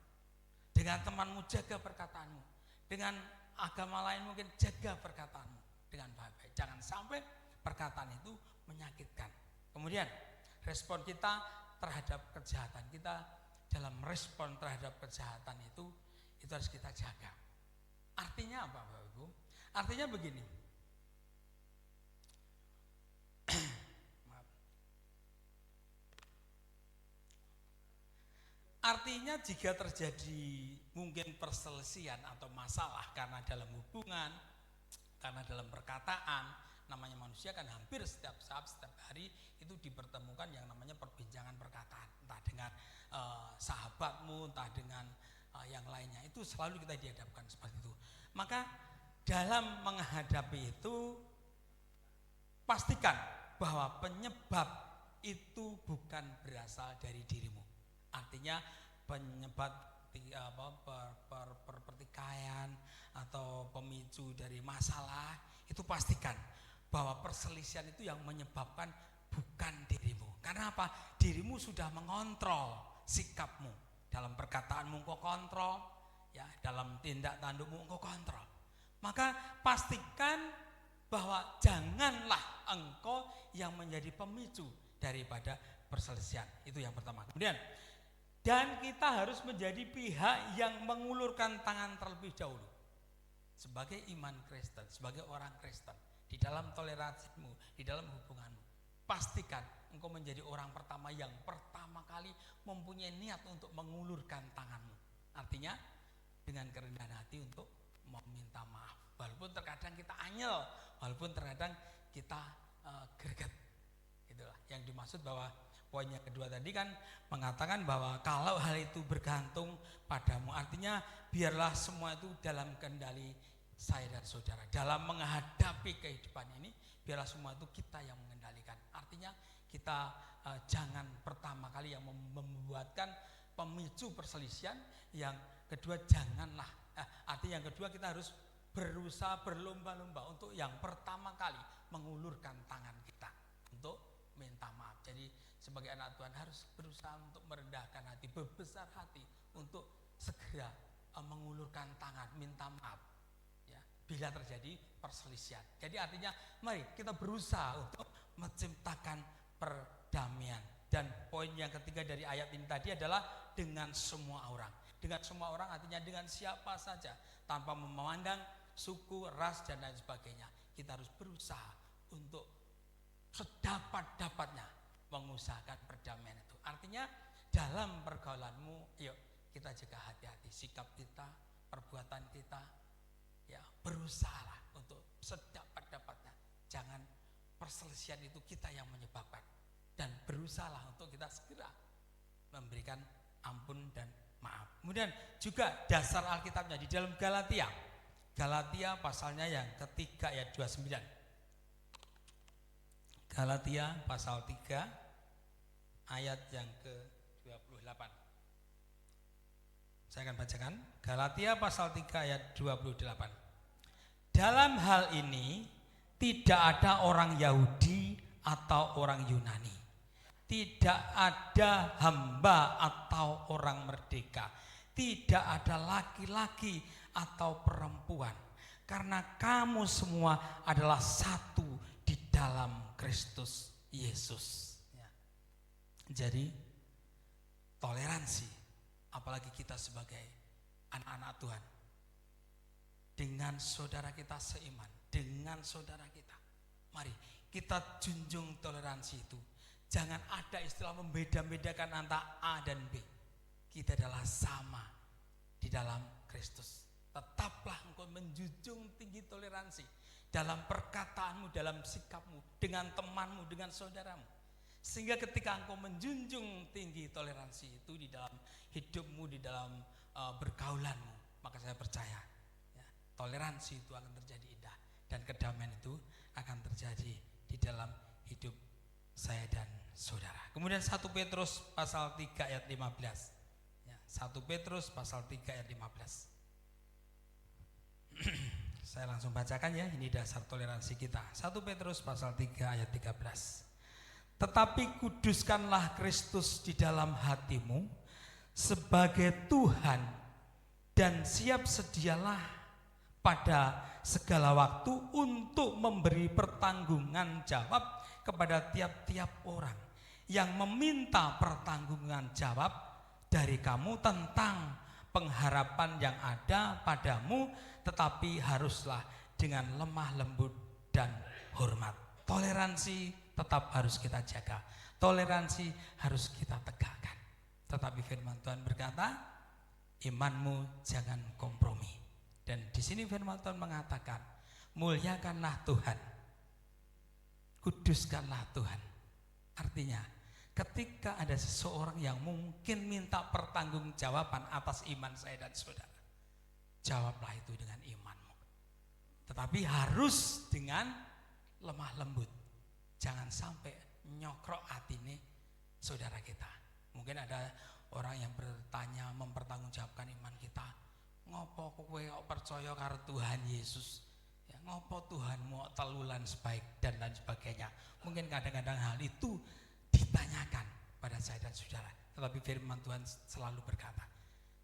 Dengan temanmu jaga perkataanmu. Dengan agama lain mungkin jaga perkataanmu dengan baik-baik. Jangan sampai perkataan itu menyakitkan. Kemudian respon kita terhadap kejahatan, kita dalam respon terhadap kejahatan itu harus kita jaga. Artinya apa Bapak Ibu? Artinya begini. Maaf. Artinya jika terjadi mungkin perselisihan atau masalah karena dalam hubungan, karena dalam perkataan, namanya manusia kan hampir setiap saat, setiap hari itu dipertemukan yang namanya perbincangan perkataan, entah dengan sahabatmu, entah dengan yang lainnya, itu selalu kita dihadapkan seperti itu. Maka dalam menghadapi itu pastikan bahwa penyebab itu bukan berasal dari dirimu. Artinya penyebab pertikaian atau pemicu dari masalah itu pastikan bahwa perselisihan itu yang menyebabkan bukan dirimu. Karena apa? Dirimu sudah mengontrol sikapmu. Dalam perkataanmu engkau kontrol, ya, dalam tindak tandukmu engkau kontrol. Maka pastikan bahwa janganlah engkau yang menjadi pemicu daripada perselisihan. Itu yang pertama. Kemudian, dan kita harus menjadi pihak yang mengulurkan tangan terlebih dahulu. Sebagai iman Kristen, sebagai orang Kristen, di dalam toleransimu, di dalam hubunganmu, pastikan engkau menjadi orang pertama yang pertama kali mempunyai niat untuk mengulurkan tanganmu. Artinya dengan kerendahan hati untuk meminta maaf. Walaupun terkadang kita anyel, walaupun terkadang kita greget. Itulah yang dimaksud bahwa poin yang kedua tadi kan mengatakan bahwa kalau hal itu bergantung padamu, artinya biarlah semua itu dalam kendali saya dan saudara. Dalam menghadapi kehidupan ini, biarlah semua itu kita yang mengendalikan. Artinya kita jangan pertama kali yang membuatkan pemicu perselisihan. Yang kedua janganlah, artinya yang kedua kita harus berusaha berlomba-lomba untuk yang pertama kali mengulurkan tangan kita untuk minta maaf. Jadi sebagai anak Tuhan harus berusaha untuk merendahkan hati, berbesar hati untuk segera mengulurkan tangan, minta maaf. Bila terjadi perselisihan. Jadi artinya mari kita berusaha untuk menciptakan perdamaian. Dan poin yang ketiga dari ayat ini tadi adalah dengan semua orang. Dengan semua orang artinya dengan siapa saja, tanpa memandang suku, ras dan lain sebagainya. Kita harus berusaha untuk sedapat-dapatnya mengusahakan perdamaian itu. Artinya dalam pergaulanmu, yuk kita jaga hati-hati, sikap kita, perbuatan kita, ya, berusahalah untuk sedapat-dapatnya. Jangan perselisihan itu kita yang menyebabkan. Dan berusahalah untuk kita segera memberikan ampun dan maaf. Kemudian juga dasar Alkitabnya di dalam Galatia. Galatia pasalnya yang ketiga ayat 29. Galatia pasal 3 ayat yang ke-28. Saya akan bacakan Galatia pasal 3 ayat 28. Dalam hal ini tidak ada orang Yahudi atau orang Yunani, tidak ada hamba atau orang merdeka, tidak ada laki-laki atau perempuan, karena kamu semua adalah satu di dalam Kristus Yesus. Jadi toleransi, apalagi kita sebagai anak-anak Tuhan, dengan saudara kita seiman, dengan saudara kita, mari kita junjung toleransi itu. Jangan ada istilah membeda-bedakan antara A dan B. Kita adalah sama di dalam Kristus. Tetaplah engkau menjunjung tinggi toleransi dalam perkataanmu, dalam sikapmu, dengan temanmu, dengan saudaramu. Sehingga ketika engkau menjunjung tinggi toleransi itu di dalam hidupmu, di dalam bergaulanmu, maka saya percaya ya, toleransi itu akan terjadi indah dan kedamaian itu akan terjadi di dalam hidup saya dan saudara. Kemudian 1 Petrus pasal 3 ayat 15. Ya, 1 Petrus pasal 3 ayat 15. Saya langsung bacakan ya, ini dasar toleransi kita. 1 Petrus pasal 3 ayat 13. Tetapi kuduskanlah Kristus di dalam hatimu sebagai Tuhan, dan siap sedialah pada segala waktu untuk memberi pertanggungan jawab kepada tiap-tiap orang yang meminta pertanggungan jawab dari kamu tentang pengharapan yang ada padamu, tetapi haruslah dengan lemah lembut dan hormat. Toleransi tetap harus kita jaga, toleransi harus kita tegakkan. Tetapi firman Tuhan berkata, imanmu jangan kompromi. Dan di sini firman Tuhan mengatakan, muliakanlah Tuhan, kuduskanlah Tuhan. Artinya, ketika ada seseorang yang mungkin minta pertanggungjawaban atas iman saya dan saudara, jawablah itu dengan imanmu. Tetapi harus dengan lemah lembut. Jangan sampai nyokrok hati ini saudara kita. Mungkin ada orang yang bertanya, mempertanggungjawabkan iman kita. Ngopo kowe kok percaya karo Tuhan Yesus? Ya, ngopo Tuhanmu telulan sebaik dan lain sebagainya. Mungkin kadang-kadang hal itu ditanyakan pada saya dan saudara. Tetapi firman Tuhan selalu berkata,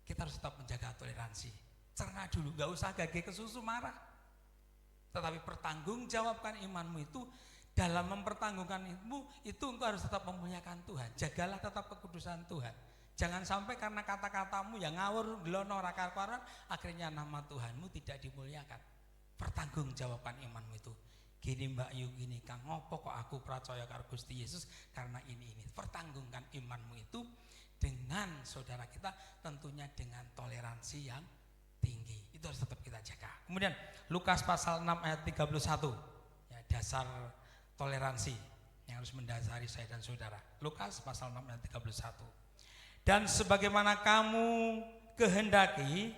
kita harus tetap menjaga toleransi. Cerna dulu, gak usah gage kesusu marah. Tetapi pertanggungjawabkan imanmu itu, dalam mempertanggungkan itu engkau harus tetap memuliakan Tuhan. Jagalah tetap kekudusan Tuhan. Jangan sampai karena kata-katamu yang ngawur, gelono, raka-karan, akhirnya nama Tuhanmu tidak dimuliakan. Pertanggungjawabkan imanmu itu. Gini Mbak Yu, gini Kang, ngopo kok aku percaya karo Gusti Yesus karena ini. Pertanggungkan imanmu itu dengan saudara kita, tentunya dengan toleransi yang tinggi. Itu harus tetap kita jaga. Kemudian Lukas pasal 6 ayat 31. Ya, dasar toleransi yang harus mendasari saya dan saudara. Lukas pasal 6 ayat 31. Dan sebagaimana kamu kehendaki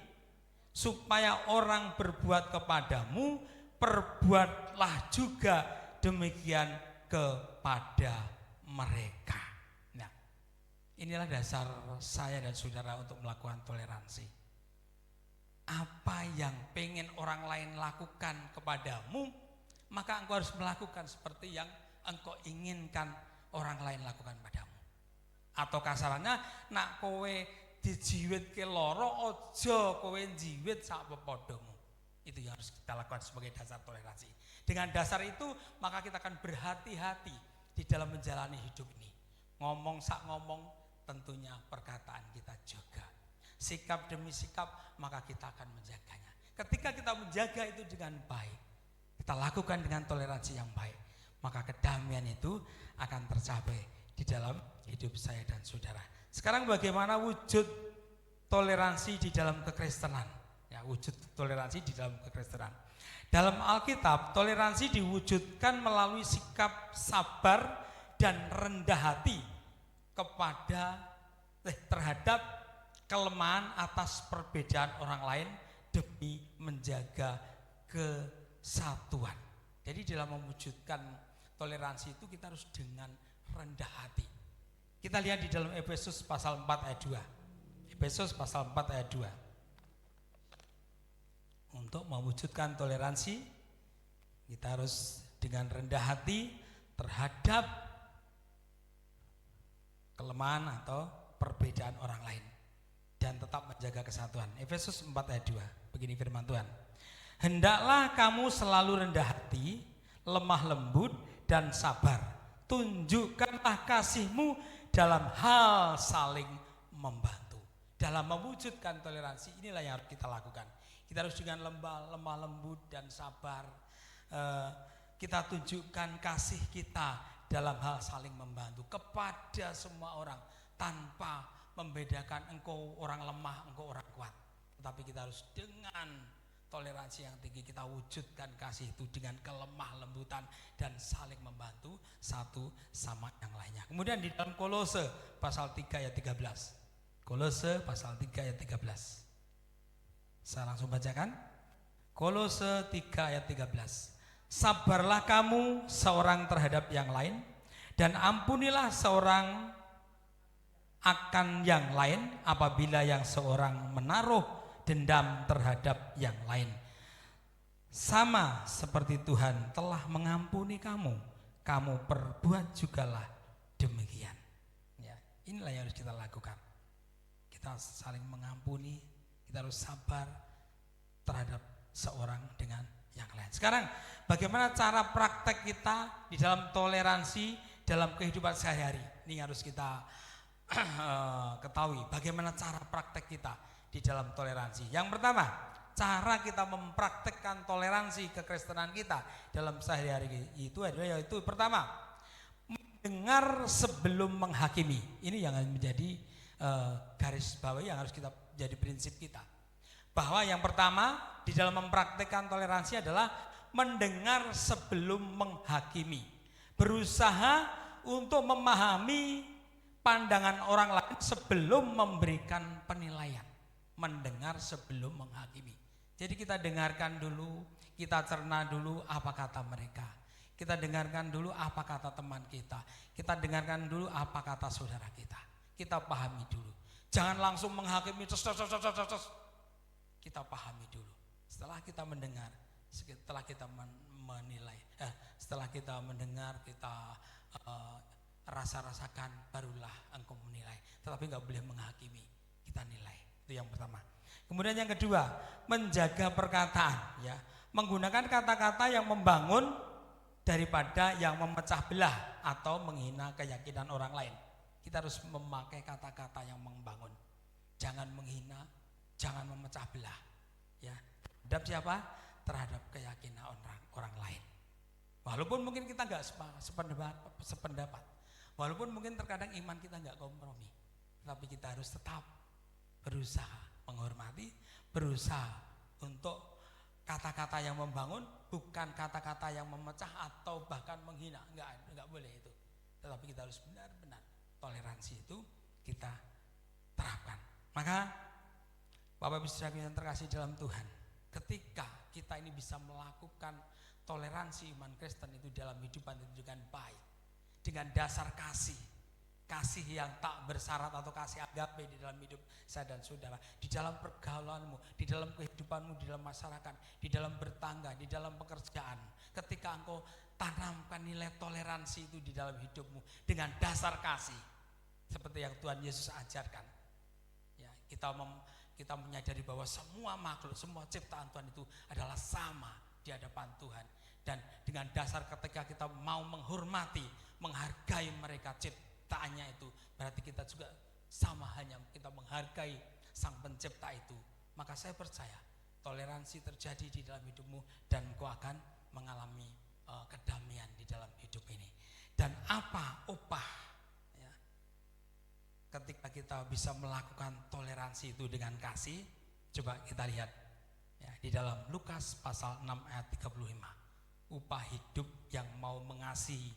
supaya orang berbuat kepadamu, perbuatlah juga demikian kepada mereka. Nah, inilah dasar saya dan saudara untuk melakukan toleransi. Apa yang pengen orang lain lakukan kepadamu, maka engkau harus melakukan seperti yang engkau inginkan orang lain lakukan padamu. Atau kasarannya, nak kowe dijiwit ke loro, ojo kowe jiwit sak pepodomu. Itu yang harus kita lakukan sebagai dasar toleransi. Dengan dasar itu, maka kita akan berhati-hati di dalam menjalani hidup ini. Ngomong sak ngomong, tentunya perkataan kita juga. Sikap demi sikap, maka kita akan menjaganya. Ketika kita menjaga itu dengan baik, kita lakukan dengan toleransi yang baik, maka kedamaian itu akan tercapai di dalam hidup saya dan saudara. Sekarang bagaimana wujud toleransi di dalam kekristenan? Ya, wujud toleransi di dalam kekristenan. Dalam Alkitab, toleransi diwujudkan melalui sikap sabar dan rendah hati terhadap kelemahan atas perbedaan orang lain demi menjaga kesatuan. Jadi dalam mewujudkan toleransi itu kita harus dengan rendah hati. Kita lihat di dalam Efesus pasal 4 ayat 2. Efesus pasal 4 ayat 2. Untuk mewujudkan toleransi, kita harus dengan rendah hati terhadap kelemahan atau perbedaan orang lain dan tetap menjaga kesatuan. Efesus 4 ayat 2. Begini firman Tuhan. Hendaklah kamu selalu rendah hati, lemah lembut dan sabar. Tunjukkanlah kasihmu dalam hal saling membantu. Dalam mewujudkan toleransi, inilah yang harus kita lakukan. Kita harus dengan lemah lembut dan sabar. Kita tunjukkan kasih kita dalam hal saling membantu kepada semua orang, tanpa membedakan engkau orang lemah, engkau orang kuat. Tetapi kita harus dengan toleransi yang tinggi, kita wujudkan kasih itu dengan kelemah lembutan dan saling membantu satu sama yang lainnya. Kemudian di dalam Kolose pasal 3 ayat 13. Kolose pasal 3 ayat 13. Saya langsung bacakan. Kolose 3 ayat 13. Sabarlah kamu seorang terhadap yang lain, dan ampunilah seorang akan yang lain apabila yang seorang menaruh dendam terhadap yang lain. Sama seperti Tuhan telah mengampuni kamu, kamu perbuat jugalah demikian. Ya, inilah yang harus kita lakukan. Kita saling mengampuni, kita harus sabar terhadap seorang dengan yang lain. Sekarang bagaimana cara praktek kita di dalam toleransi dalam kehidupan sehari-hari? Ini harus kita ketahui bagaimana cara praktek kita di dalam toleransi. Yang pertama, cara kita mempraktekkan toleransi kekristenan kita dalam sehari-hari itu adalah yaitu pertama, mendengar sebelum menghakimi. Ini yang menjadi garis bawah yang harus kita jadi prinsip kita. Bahwa yang pertama di dalam mempraktekkan toleransi adalah mendengar sebelum menghakimi. Berusaha untuk memahami pandangan orang lain sebelum memberikan penilaian. Mendengar sebelum menghakimi. Jadi kita dengarkan dulu, kita cerna dulu apa kata mereka. Kita dengarkan dulu apa kata teman kita. Kita dengarkan dulu apa kata saudara kita. Kita pahami dulu. Jangan langsung menghakimi. Kita pahami dulu. Setelah kita mendengar, setelah kita menilai, setelah kita mendengar, kita rasa-rasakan, barulah engkau menilai. Tetapi nggak boleh menghakimi, kita nilai. Itu yang pertama. Kemudian yang kedua, menjaga perkataan, ya, menggunakan kata-kata yang membangun daripada yang memecah belah atau menghina keyakinan orang lain. Kita harus memakai kata-kata yang membangun. Jangan menghina, jangan memecah belah. Ya, terhadap siapa? Terhadap keyakinan orang lain. Walaupun mungkin kita nggak sependapat, walaupun mungkin terkadang iman kita nggak kompromi, tapi kita harus tetap berusaha menghormati, berusaha untuk kata-kata yang membangun, bukan kata-kata yang memecah atau bahkan menghina. Enggak boleh itu. Tetapi kita harus benar-benar toleransi itu kita terapkan. Maka Bapak Ibu Saudara yang terkasih dalam Tuhan, ketika kita ini bisa melakukan toleransi iman Kristen itu dalam hidupan itu dengan baik, dengan dasar kasih yang tak bersyarat atau kasih agape di dalam hidup saya dan saudara, di dalam pergaulanmu, di dalam kehidupanmu, di dalam masyarakat, di dalam bertangga, di dalam pekerjaan. Ketika engkau tanamkan nilai toleransi itu di dalam hidupmu dengan dasar kasih, seperti yang Tuhan Yesus ajarkan. Ya, kita menyadari bahwa semua makhluk, semua ciptaan Tuhan itu adalah sama di hadapan Tuhan. Dan dengan dasar ketika kita mau menghormati, menghargai mereka ciptaannya itu, berarti kita juga sama hanya kita menghargai Sang Pencipta itu. Maka saya percaya toleransi terjadi di dalam hidupmu dan engkau akan mengalami kedamaian di dalam hidup ini. Dan apa upah ya, ketika kita bisa melakukan toleransi itu dengan kasih? Coba kita lihat ya, di dalam Lukas pasal 6 ayat 35. Upah hidup yang mau mengasihi,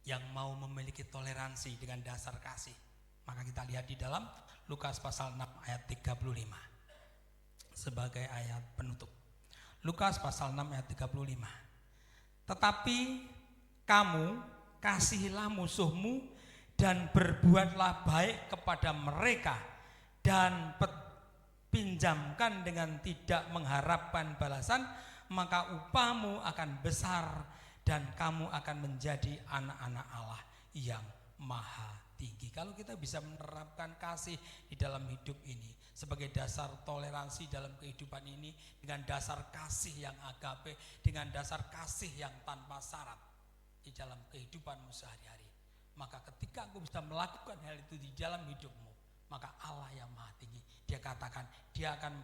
yang mau memiliki toleransi dengan dasar kasih. Maka kita lihat di dalam Lukas pasal 6 ayat 35 sebagai ayat penutup. Lukas pasal 6 ayat 35. Tetapi kamu kasihilah musuhmu dan berbuatlah baik kepada mereka dan pinjamkan dengan tidak mengharapkan balasan, maka upahmu akan besar dan kamu akan menjadi anak-anak Allah yang maha tinggi. Kalau kita bisa menerapkan kasih di dalam hidup ini sebagai dasar toleransi dalam kehidupan ini, dengan dasar kasih yang agape, dengan dasar kasih yang tanpa syarat di dalam kehidupanmu sehari-hari, maka ketika engkau bisa melakukan hal itu di dalam hidupmu, maka Allah yang maha tinggi, dia katakan dia akan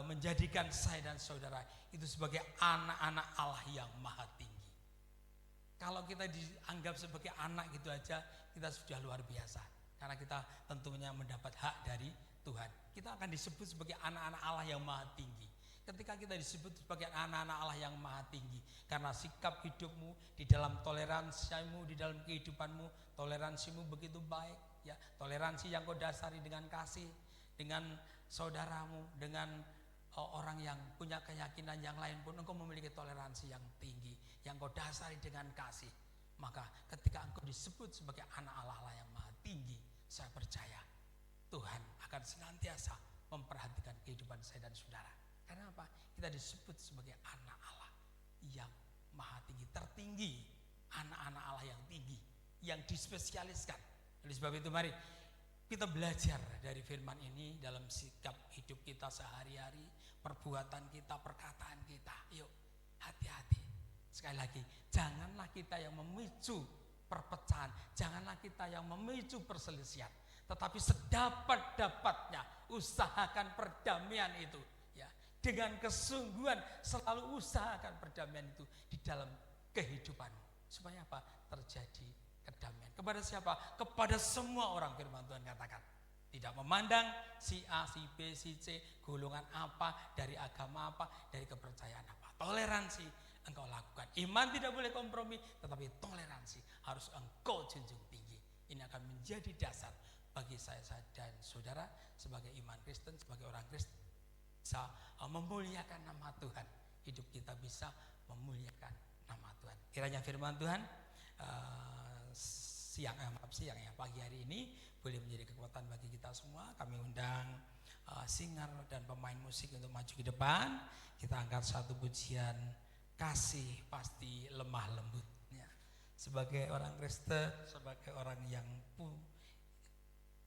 menjadikan saya dan saudara itu sebagai anak-anak Allah yang maha tinggi. Kalau kita dianggap sebagai anak gitu aja, kita sudah luar biasa. Karena kita tentunya mendapat hak dari Tuhan. Kita akan disebut sebagai anak-anak Allah yang maha tinggi. Ketika kita disebut sebagai anak-anak Allah yang maha tinggi, karena sikap hidupmu di dalam toleransimu, di dalam kehidupanmu, toleransimu begitu baik, ya, toleransi yang kau dasari dengan kasih, dengan saudaramu, dengan orang yang punya keyakinan yang lain pun engkau memiliki toleransi yang tinggi, yang engkau dasari dengan kasih. Maka ketika engkau disebut sebagai anak Allah yang maha tinggi, saya percaya Tuhan akan senantiasa memperhatikan kehidupan saya dan saudara. Karena apa? Kita disebut sebagai anak Allah yang maha tinggi, tertinggi, anak-anak Allah yang tinggi, yang dispesialiskan. Oleh sebab itu mari kita belajar dari firman ini dalam sikap hidup kita sehari-hari, perbuatan kita, perkataan kita. Yuk, hati-hati. Sekali lagi, janganlah kita yang memicu perpecahan, janganlah kita yang memicu perselisihan, tetapi sedapat-dapatnya usahakan perdamaian itu, ya. Dengan kesungguhan selalu usahakan perdamaian itu di dalam kehidupanmu. Supaya apa? Terjadi kedamaian. Kepada siapa? Kepada semua orang, firman Tuhan katakan. Tidak memandang si A, si B, si C, golongan apa, dari agama apa, dari kepercayaan apa. Toleransi engkau lakukan. Iman tidak boleh kompromi, tetapi toleransi harus engkau junjung tinggi. Ini akan menjadi dasar bagi saya dan saudara sebagai iman Kristen, sebagai orang Kristen bisa memuliakan nama Tuhan. Hidup kita bisa memuliakan nama Tuhan. Kiranya firman Tuhan pagi hari ini boleh menjadi kekuatan bagi kita semua. Kami undang singer dan pemain musik untuk maju ke depan. Kita angkat satu pujian, kasih pasti lemah lembut. Ya. Sebagai orang Kristen, sebagai orang yang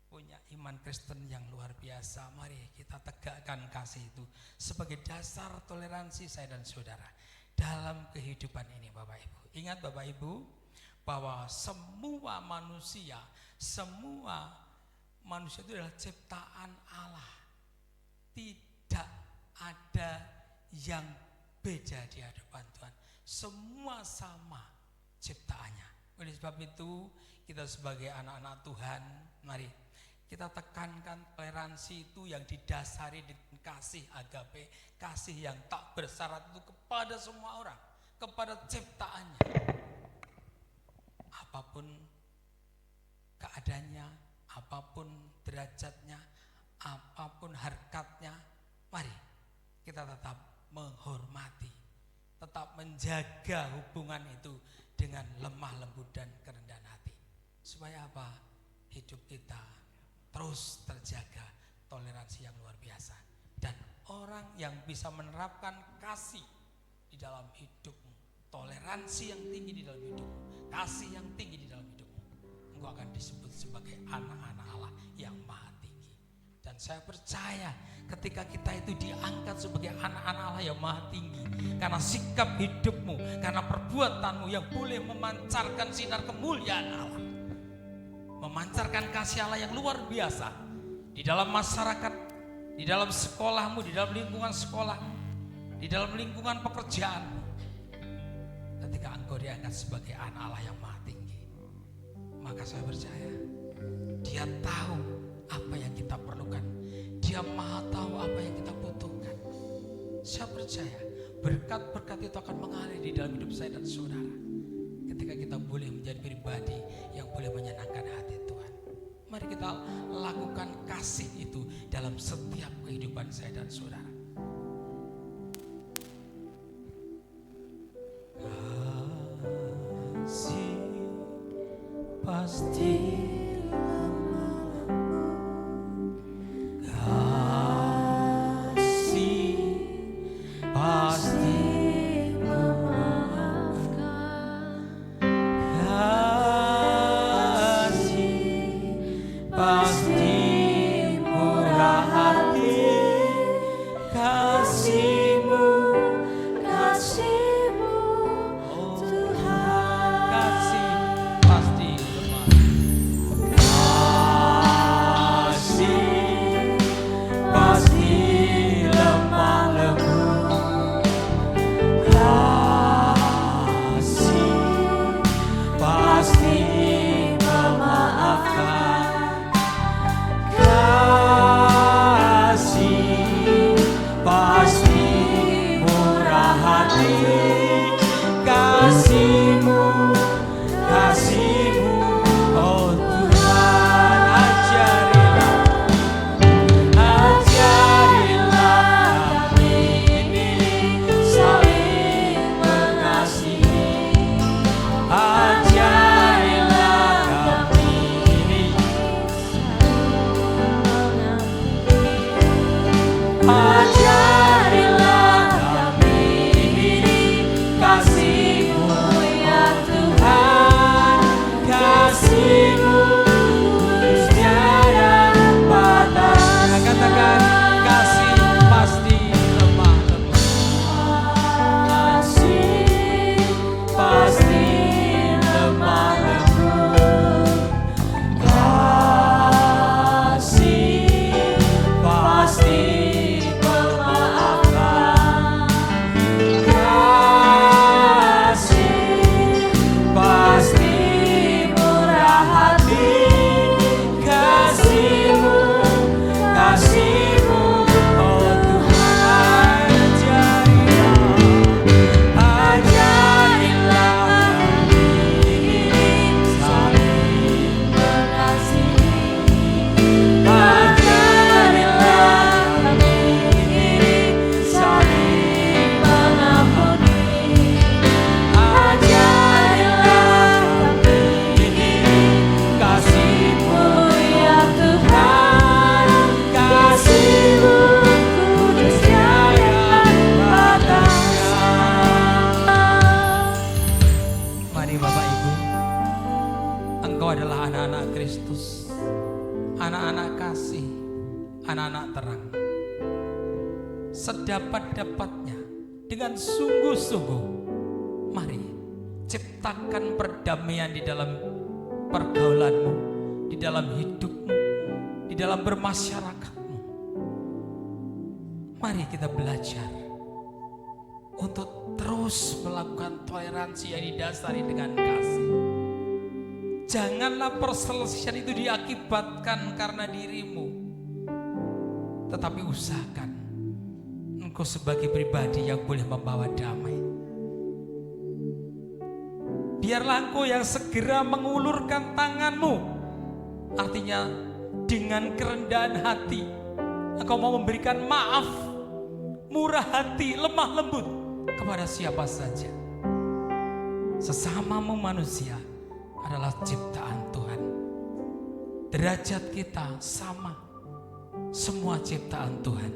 punya iman Kristen yang luar biasa, mari kita tegakkan kasih itu sebagai dasar toleransi saya dan saudara dalam kehidupan ini, Bapak Ibu. Ingat Bapak Ibu, bahwa semua manusia itu adalah ciptaan Allah. Tidak ada yang beda di hadapan Tuhan. Semua sama ciptaannya. Oleh sebab itu, kita sebagai anak-anak Tuhan, mari kita tekankan toleransi itu yang didasari dengan kasih agape, kasih yang tak bersyarat itu kepada semua orang, kepada ciptaannya. Apapun keadaannya, apapun derajatnya, apapun harkatnya, mari kita tetap menghormati, tetap menjaga hubungan itu dengan lemah lembut dan kerendahan hati. Supaya apa? Hidup kita terus terjaga toleransi yang luar biasa. Dan orang yang bisa menerapkan kasih di dalam hidupmu, toleransi yang tinggi di dalam hidupmu, kasih yang tinggi di dalam hidupmu, engkau akan disebut sebagai anak-anak Allah yang maha tinggi. Dan saya percaya ketika kita itu diangkat sebagai anak-anak Allah yang maha tinggi, karena sikap hidupmu, karena perbuatanmu yang boleh memancarkan sinar kemuliaan Allah, memancarkan kasih Allah yang luar biasa di dalam masyarakat, di dalam sekolahmu, di dalam lingkungan sekolah, di dalam lingkungan pekerjaanmu. Ketika engkau diangkat sebagai anak Allah yang maha tinggi, maka saya percaya Dia tahu apa yang kita perlukan, Dia maha tahu apa yang kita butuhkan. Saya percaya berkat-berkat itu akan mengalir di dalam hidup saya dan saudara ketika kita boleh menjadi pribadi yang boleh menyenangkan hati Tuhan. Mari kita lakukan kasih itu dalam setiap kehidupan saya dan saudara. Kasih pasti Engkau adalah anak-anak Kristus, anak-anak kasih, anak-anak terang. Sedapat-dapatnya dengan sungguh-sungguh, mari ciptakan perdamaian di dalam pergaulanmu, di dalam hidupmu, di dalam bermasyarakatmu. Mari kita belajar untuk terus melakukan toleransi yang didasari dengan kasih. Janganlah perselisihan itu diakibatkan karena dirimu, tetapi usahakan engkau sebagai pribadi yang boleh membawa damai. Biarlah engkau yang segera mengulurkan tanganmu. Artinya dengan kerendahan hati engkau mau memberikan maaf, murah hati, lemah lembut kepada siapa saja. Sesamamu manusia adalah ciptaan Tuhan. Derajat kita sama, semua ciptaan Tuhan.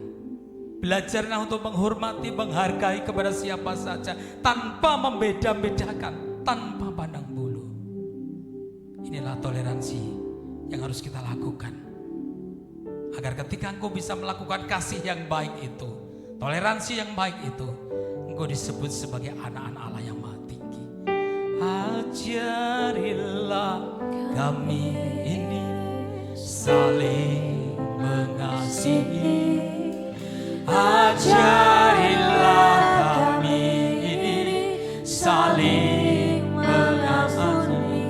Belajarlah untuk menghormati, menghargai kepada siapa saja tanpa membeda-bedakan, tanpa pandang bulu. Inilah toleransi yang harus kita lakukan, agar ketika engkau bisa melakukan kasih yang baik itu, toleransi yang baik itu, engkau disebut sebagai anak-anak Allah yang maha tinggi. Ajarilah kami ini saling mengasihi. Ajarilah kami ini saling mengasihi.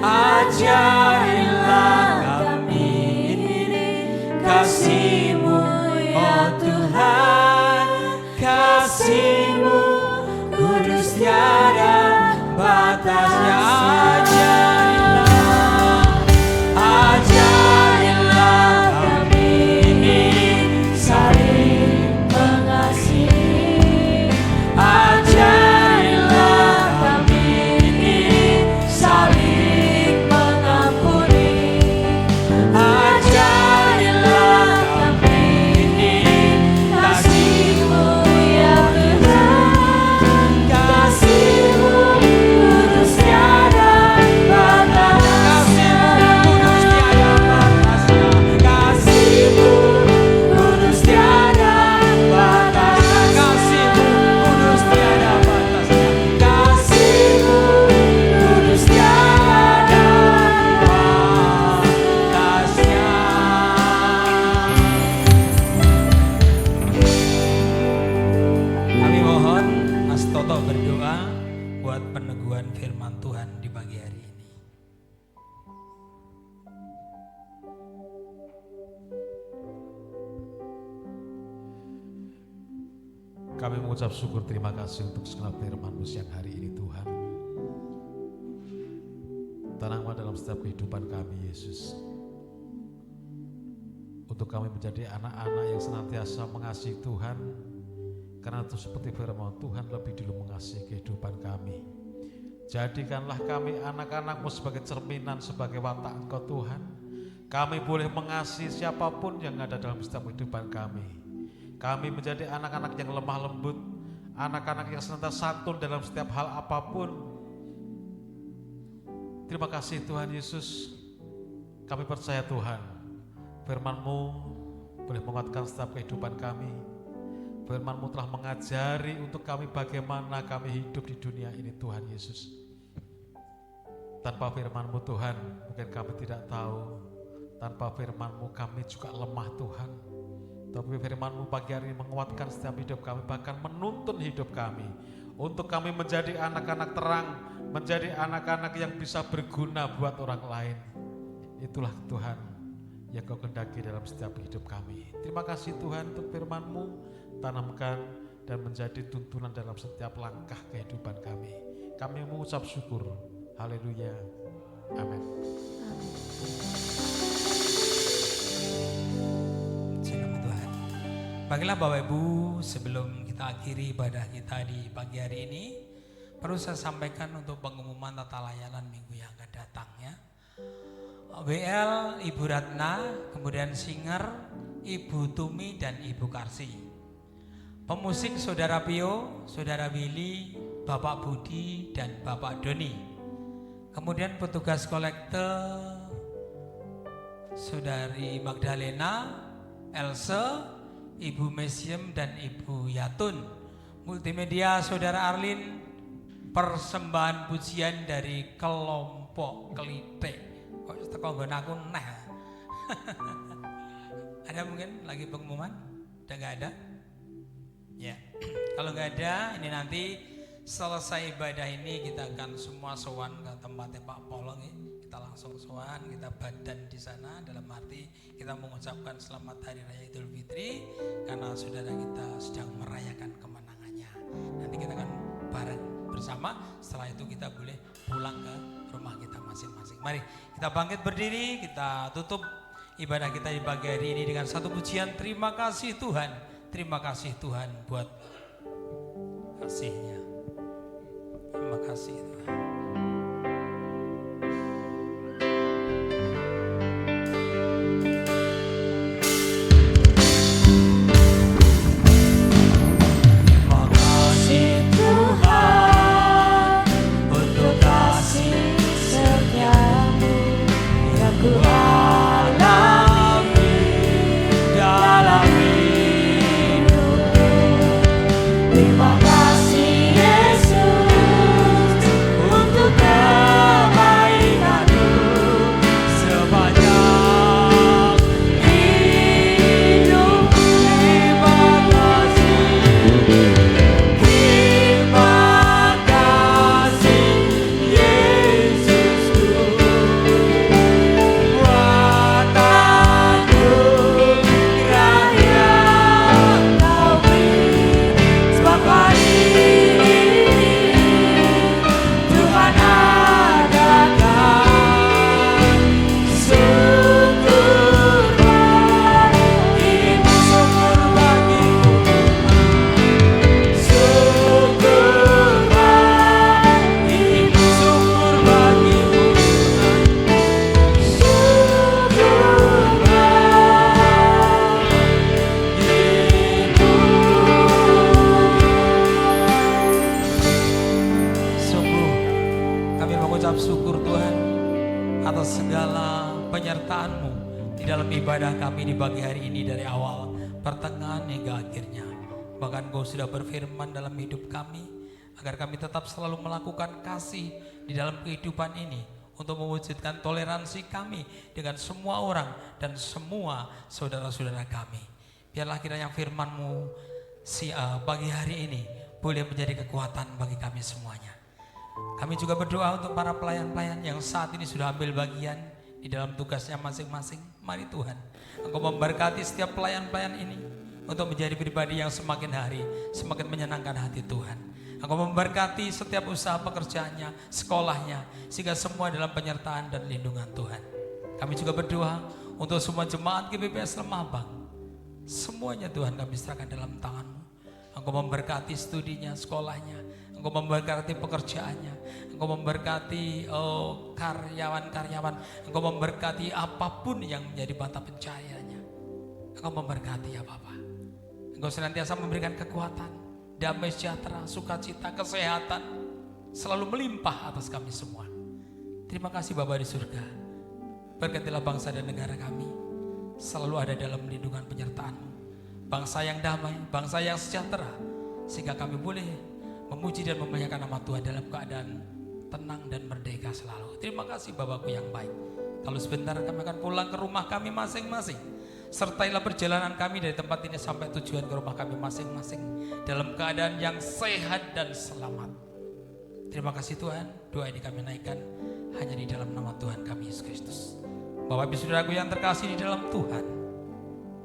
Ajarilah kami ini kasih-Mu, oh Tuhan, kasih-Mu kudus tiada batasnya. Ajarilah kami ini saling mengasihi. Ajarilah kami ini saling mengampuni. Ajarilah kami ini kasih-Mu, ya Tuhan, kasih-Mu kudus tiada batasnya. Kasih-Mu kudus tiada batasnya. Kasih-Mu kudus tiada batasnya. Kasih-Mu kudus tiada batasnya. Kami mohon Mas Toto berdoa buat peneguhan firman Tuhan di pagi hari ini. Kami mengucap syukur terima kasih untuk segala firman-Mu siang hari ini Tuhan. Tanamlah dalam setiap kehidupan kami Yesus. Untuk kami menjadi anak-anak yang senantiasa mengasihi Tuhan. Karena itu seperti firman Tuhan lebih dulu mengasihi kehidupan kami. Jadikanlah kami anak-anak-Mu sebagai cerminan, sebagai watak Engkau Tuhan. Kami boleh mengasihi siapapun yang ada dalam setiap kehidupan kami. Kami menjadi anak-anak yang lemah lembut, anak-anak yang senantiasa santun dalam setiap hal apapun. Terima kasih Tuhan Yesus. Kami percaya Tuhan, firman-Mu boleh menguatkan setiap kehidupan kami. Firman-Mu telah mengajari untuk kami bagaimana kami hidup di dunia ini Tuhan Yesus. Tanpa firman-Mu Tuhan, mungkin kami tidak tahu. Tanpa firman-Mu kami juga lemah Tuhan. Tapi firman-Mu pagi hari ini menguatkan setiap hidup kami, bahkan menuntun hidup kami. Untuk kami menjadi anak-anak terang, menjadi anak-anak yang bisa berguna buat orang lain. Itulah Tuhan yang Kau kehendaki dalam setiap hidup kami. Terima kasih Tuhan untuk firman-Mu, tanamkan dan menjadi tuntunan dalam setiap langkah kehidupan kami. Kami mengucap syukur. Haleluya. Amin. Baiklah Bapak Ibu, sebelum kita akhiri ibadah kita di pagi hari ini, perlu saya sampaikan untuk pengumuman tata layanan minggu yang akan datang ya. WL Ibu Ratna, kemudian singer Ibu Tumi dan Ibu Karsi. Pemusik Saudara Pio, Saudara Willy, Bapak Budi dan Bapak Doni. Kemudian petugas kolekte Saudari Magdalena, Else, Ibu Mesiem dan Ibu Yatun. Multimedia Saudara Arlin, persembahan pujian dari kelompok Kelite. Kok teko nggon aku neh. Ada mungkin lagi pengumuman? Udah nggak ada? Ya. Kalau nggak ada, ini nanti selesai ibadah ini kita akan semua sowan ke tempatnya Pak Polong ya. Kita langsung sowan, kita badan di sana dalam arti kita mengucapkan selamat Hari Raya Idul Fitri karena saudara kita sedang merayakan kemenangannya. Nanti kita akan bareng bersama, setelah itu kita boleh pulang ke rumah kita masing-masing. Mari kita bangkit berdiri, kita tutup ibadah kita di pagi hari ini dengan satu pujian. Terima kasih Tuhan, terima kasih Tuhan buat kasih-Nya. Terima kasih Tuhan. Terima kasih Yesus untuk kebaikan-Mu sepanjang hidup. Terima kasih Yesusku buat anugerah yang Kau beri. Sebab hari ini Tuhan adakan syukur bagimu, syukur bagimu, syukur bagimu, syukur bagimu, syukur Sungguh kami mengucap syukur Tuhan atas segala penyertaan-Mu di dalam ibadah kami di pagi hari ini dari awal, pertengahan hingga akhirnya. Bahkan Kau sudah berfirman dalam hidup kami agar kami tetap selalu melakukan kasih di dalam kehidupan ini untuk mewujudkan toleransi kami dengan semua orang dan semua saudara-saudara kami. Biarlah kiranya firman-Mu pagi hari ini boleh menjadi kekuatan bagi kami semuanya. Kami juga berdoa untuk para pelayan-pelayan yang saat ini sudah ambil bagian di dalam tugasnya masing-masing. Mari Tuhan, Engkau memberkati setiap pelayan-pelayan ini untuk menjadi pribadi yang semakin hari semakin menyenangkan hati Tuhan. Engkau memberkati setiap usaha pekerjaannya, sekolahnya, sehingga semua dalam penyertaan dan lindungan Tuhan. Kami juga berdoa untuk semua jemaat GBPS Lemabang. Semuanya Tuhan kami serahkan dalam tangan-Mu. Engkau memberkati studinya, sekolahnya, Engkau memberkati pekerjaannya, Engkau memberkati karyawan-karyawan, Engkau memberkati apapun yang menjadi mata pencahayanya. Engkau memberkati ya Bapa. Engkau senantiasa memberikan kekuatan, damai sejahtera, sukacita, kesehatan selalu melimpah atas kami semua. Terima kasih Bapa di surga. Berkatilah bangsa dan negara kami selalu ada dalam lindungan penyertaan-Mu. Bangsa yang damai, bangsa yang sejahtera, sehingga kami boleh memuji dan memuliakan nama Tuhan dalam keadaan tenang dan merdeka selalu. Terima kasih Bapakku yang baik. Kalau sebentar kami akan pulang ke rumah kami masing-masing. Sertailah perjalanan kami dari tempat ini sampai tujuan ke rumah kami masing-masing dalam keadaan yang sehat dan selamat. Terima kasih Tuhan. Doa ini kami naikkan hanya di dalam nama Tuhan kami Yesus Kristus. Bapak Ibu Saudaraku yang terkasih di dalam Tuhan,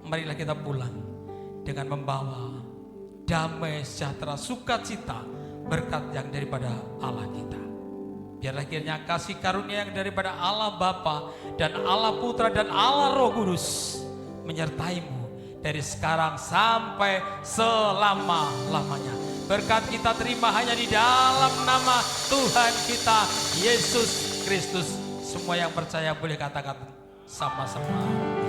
marilah kita pulang dengan membawa damai, sejahtera, sukacita, berkat yang daripada Allah kita. Biarlah kiranya kasih karunia yang daripada Allah Bapa dan Allah Putra dan Allah Roh Kudus menyertai-Mu dari sekarang sampai selama-lamanya. Berkat kita terima hanya di dalam nama Tuhan kita Yesus Kristus. Semua yang percaya boleh katakan sama-sama.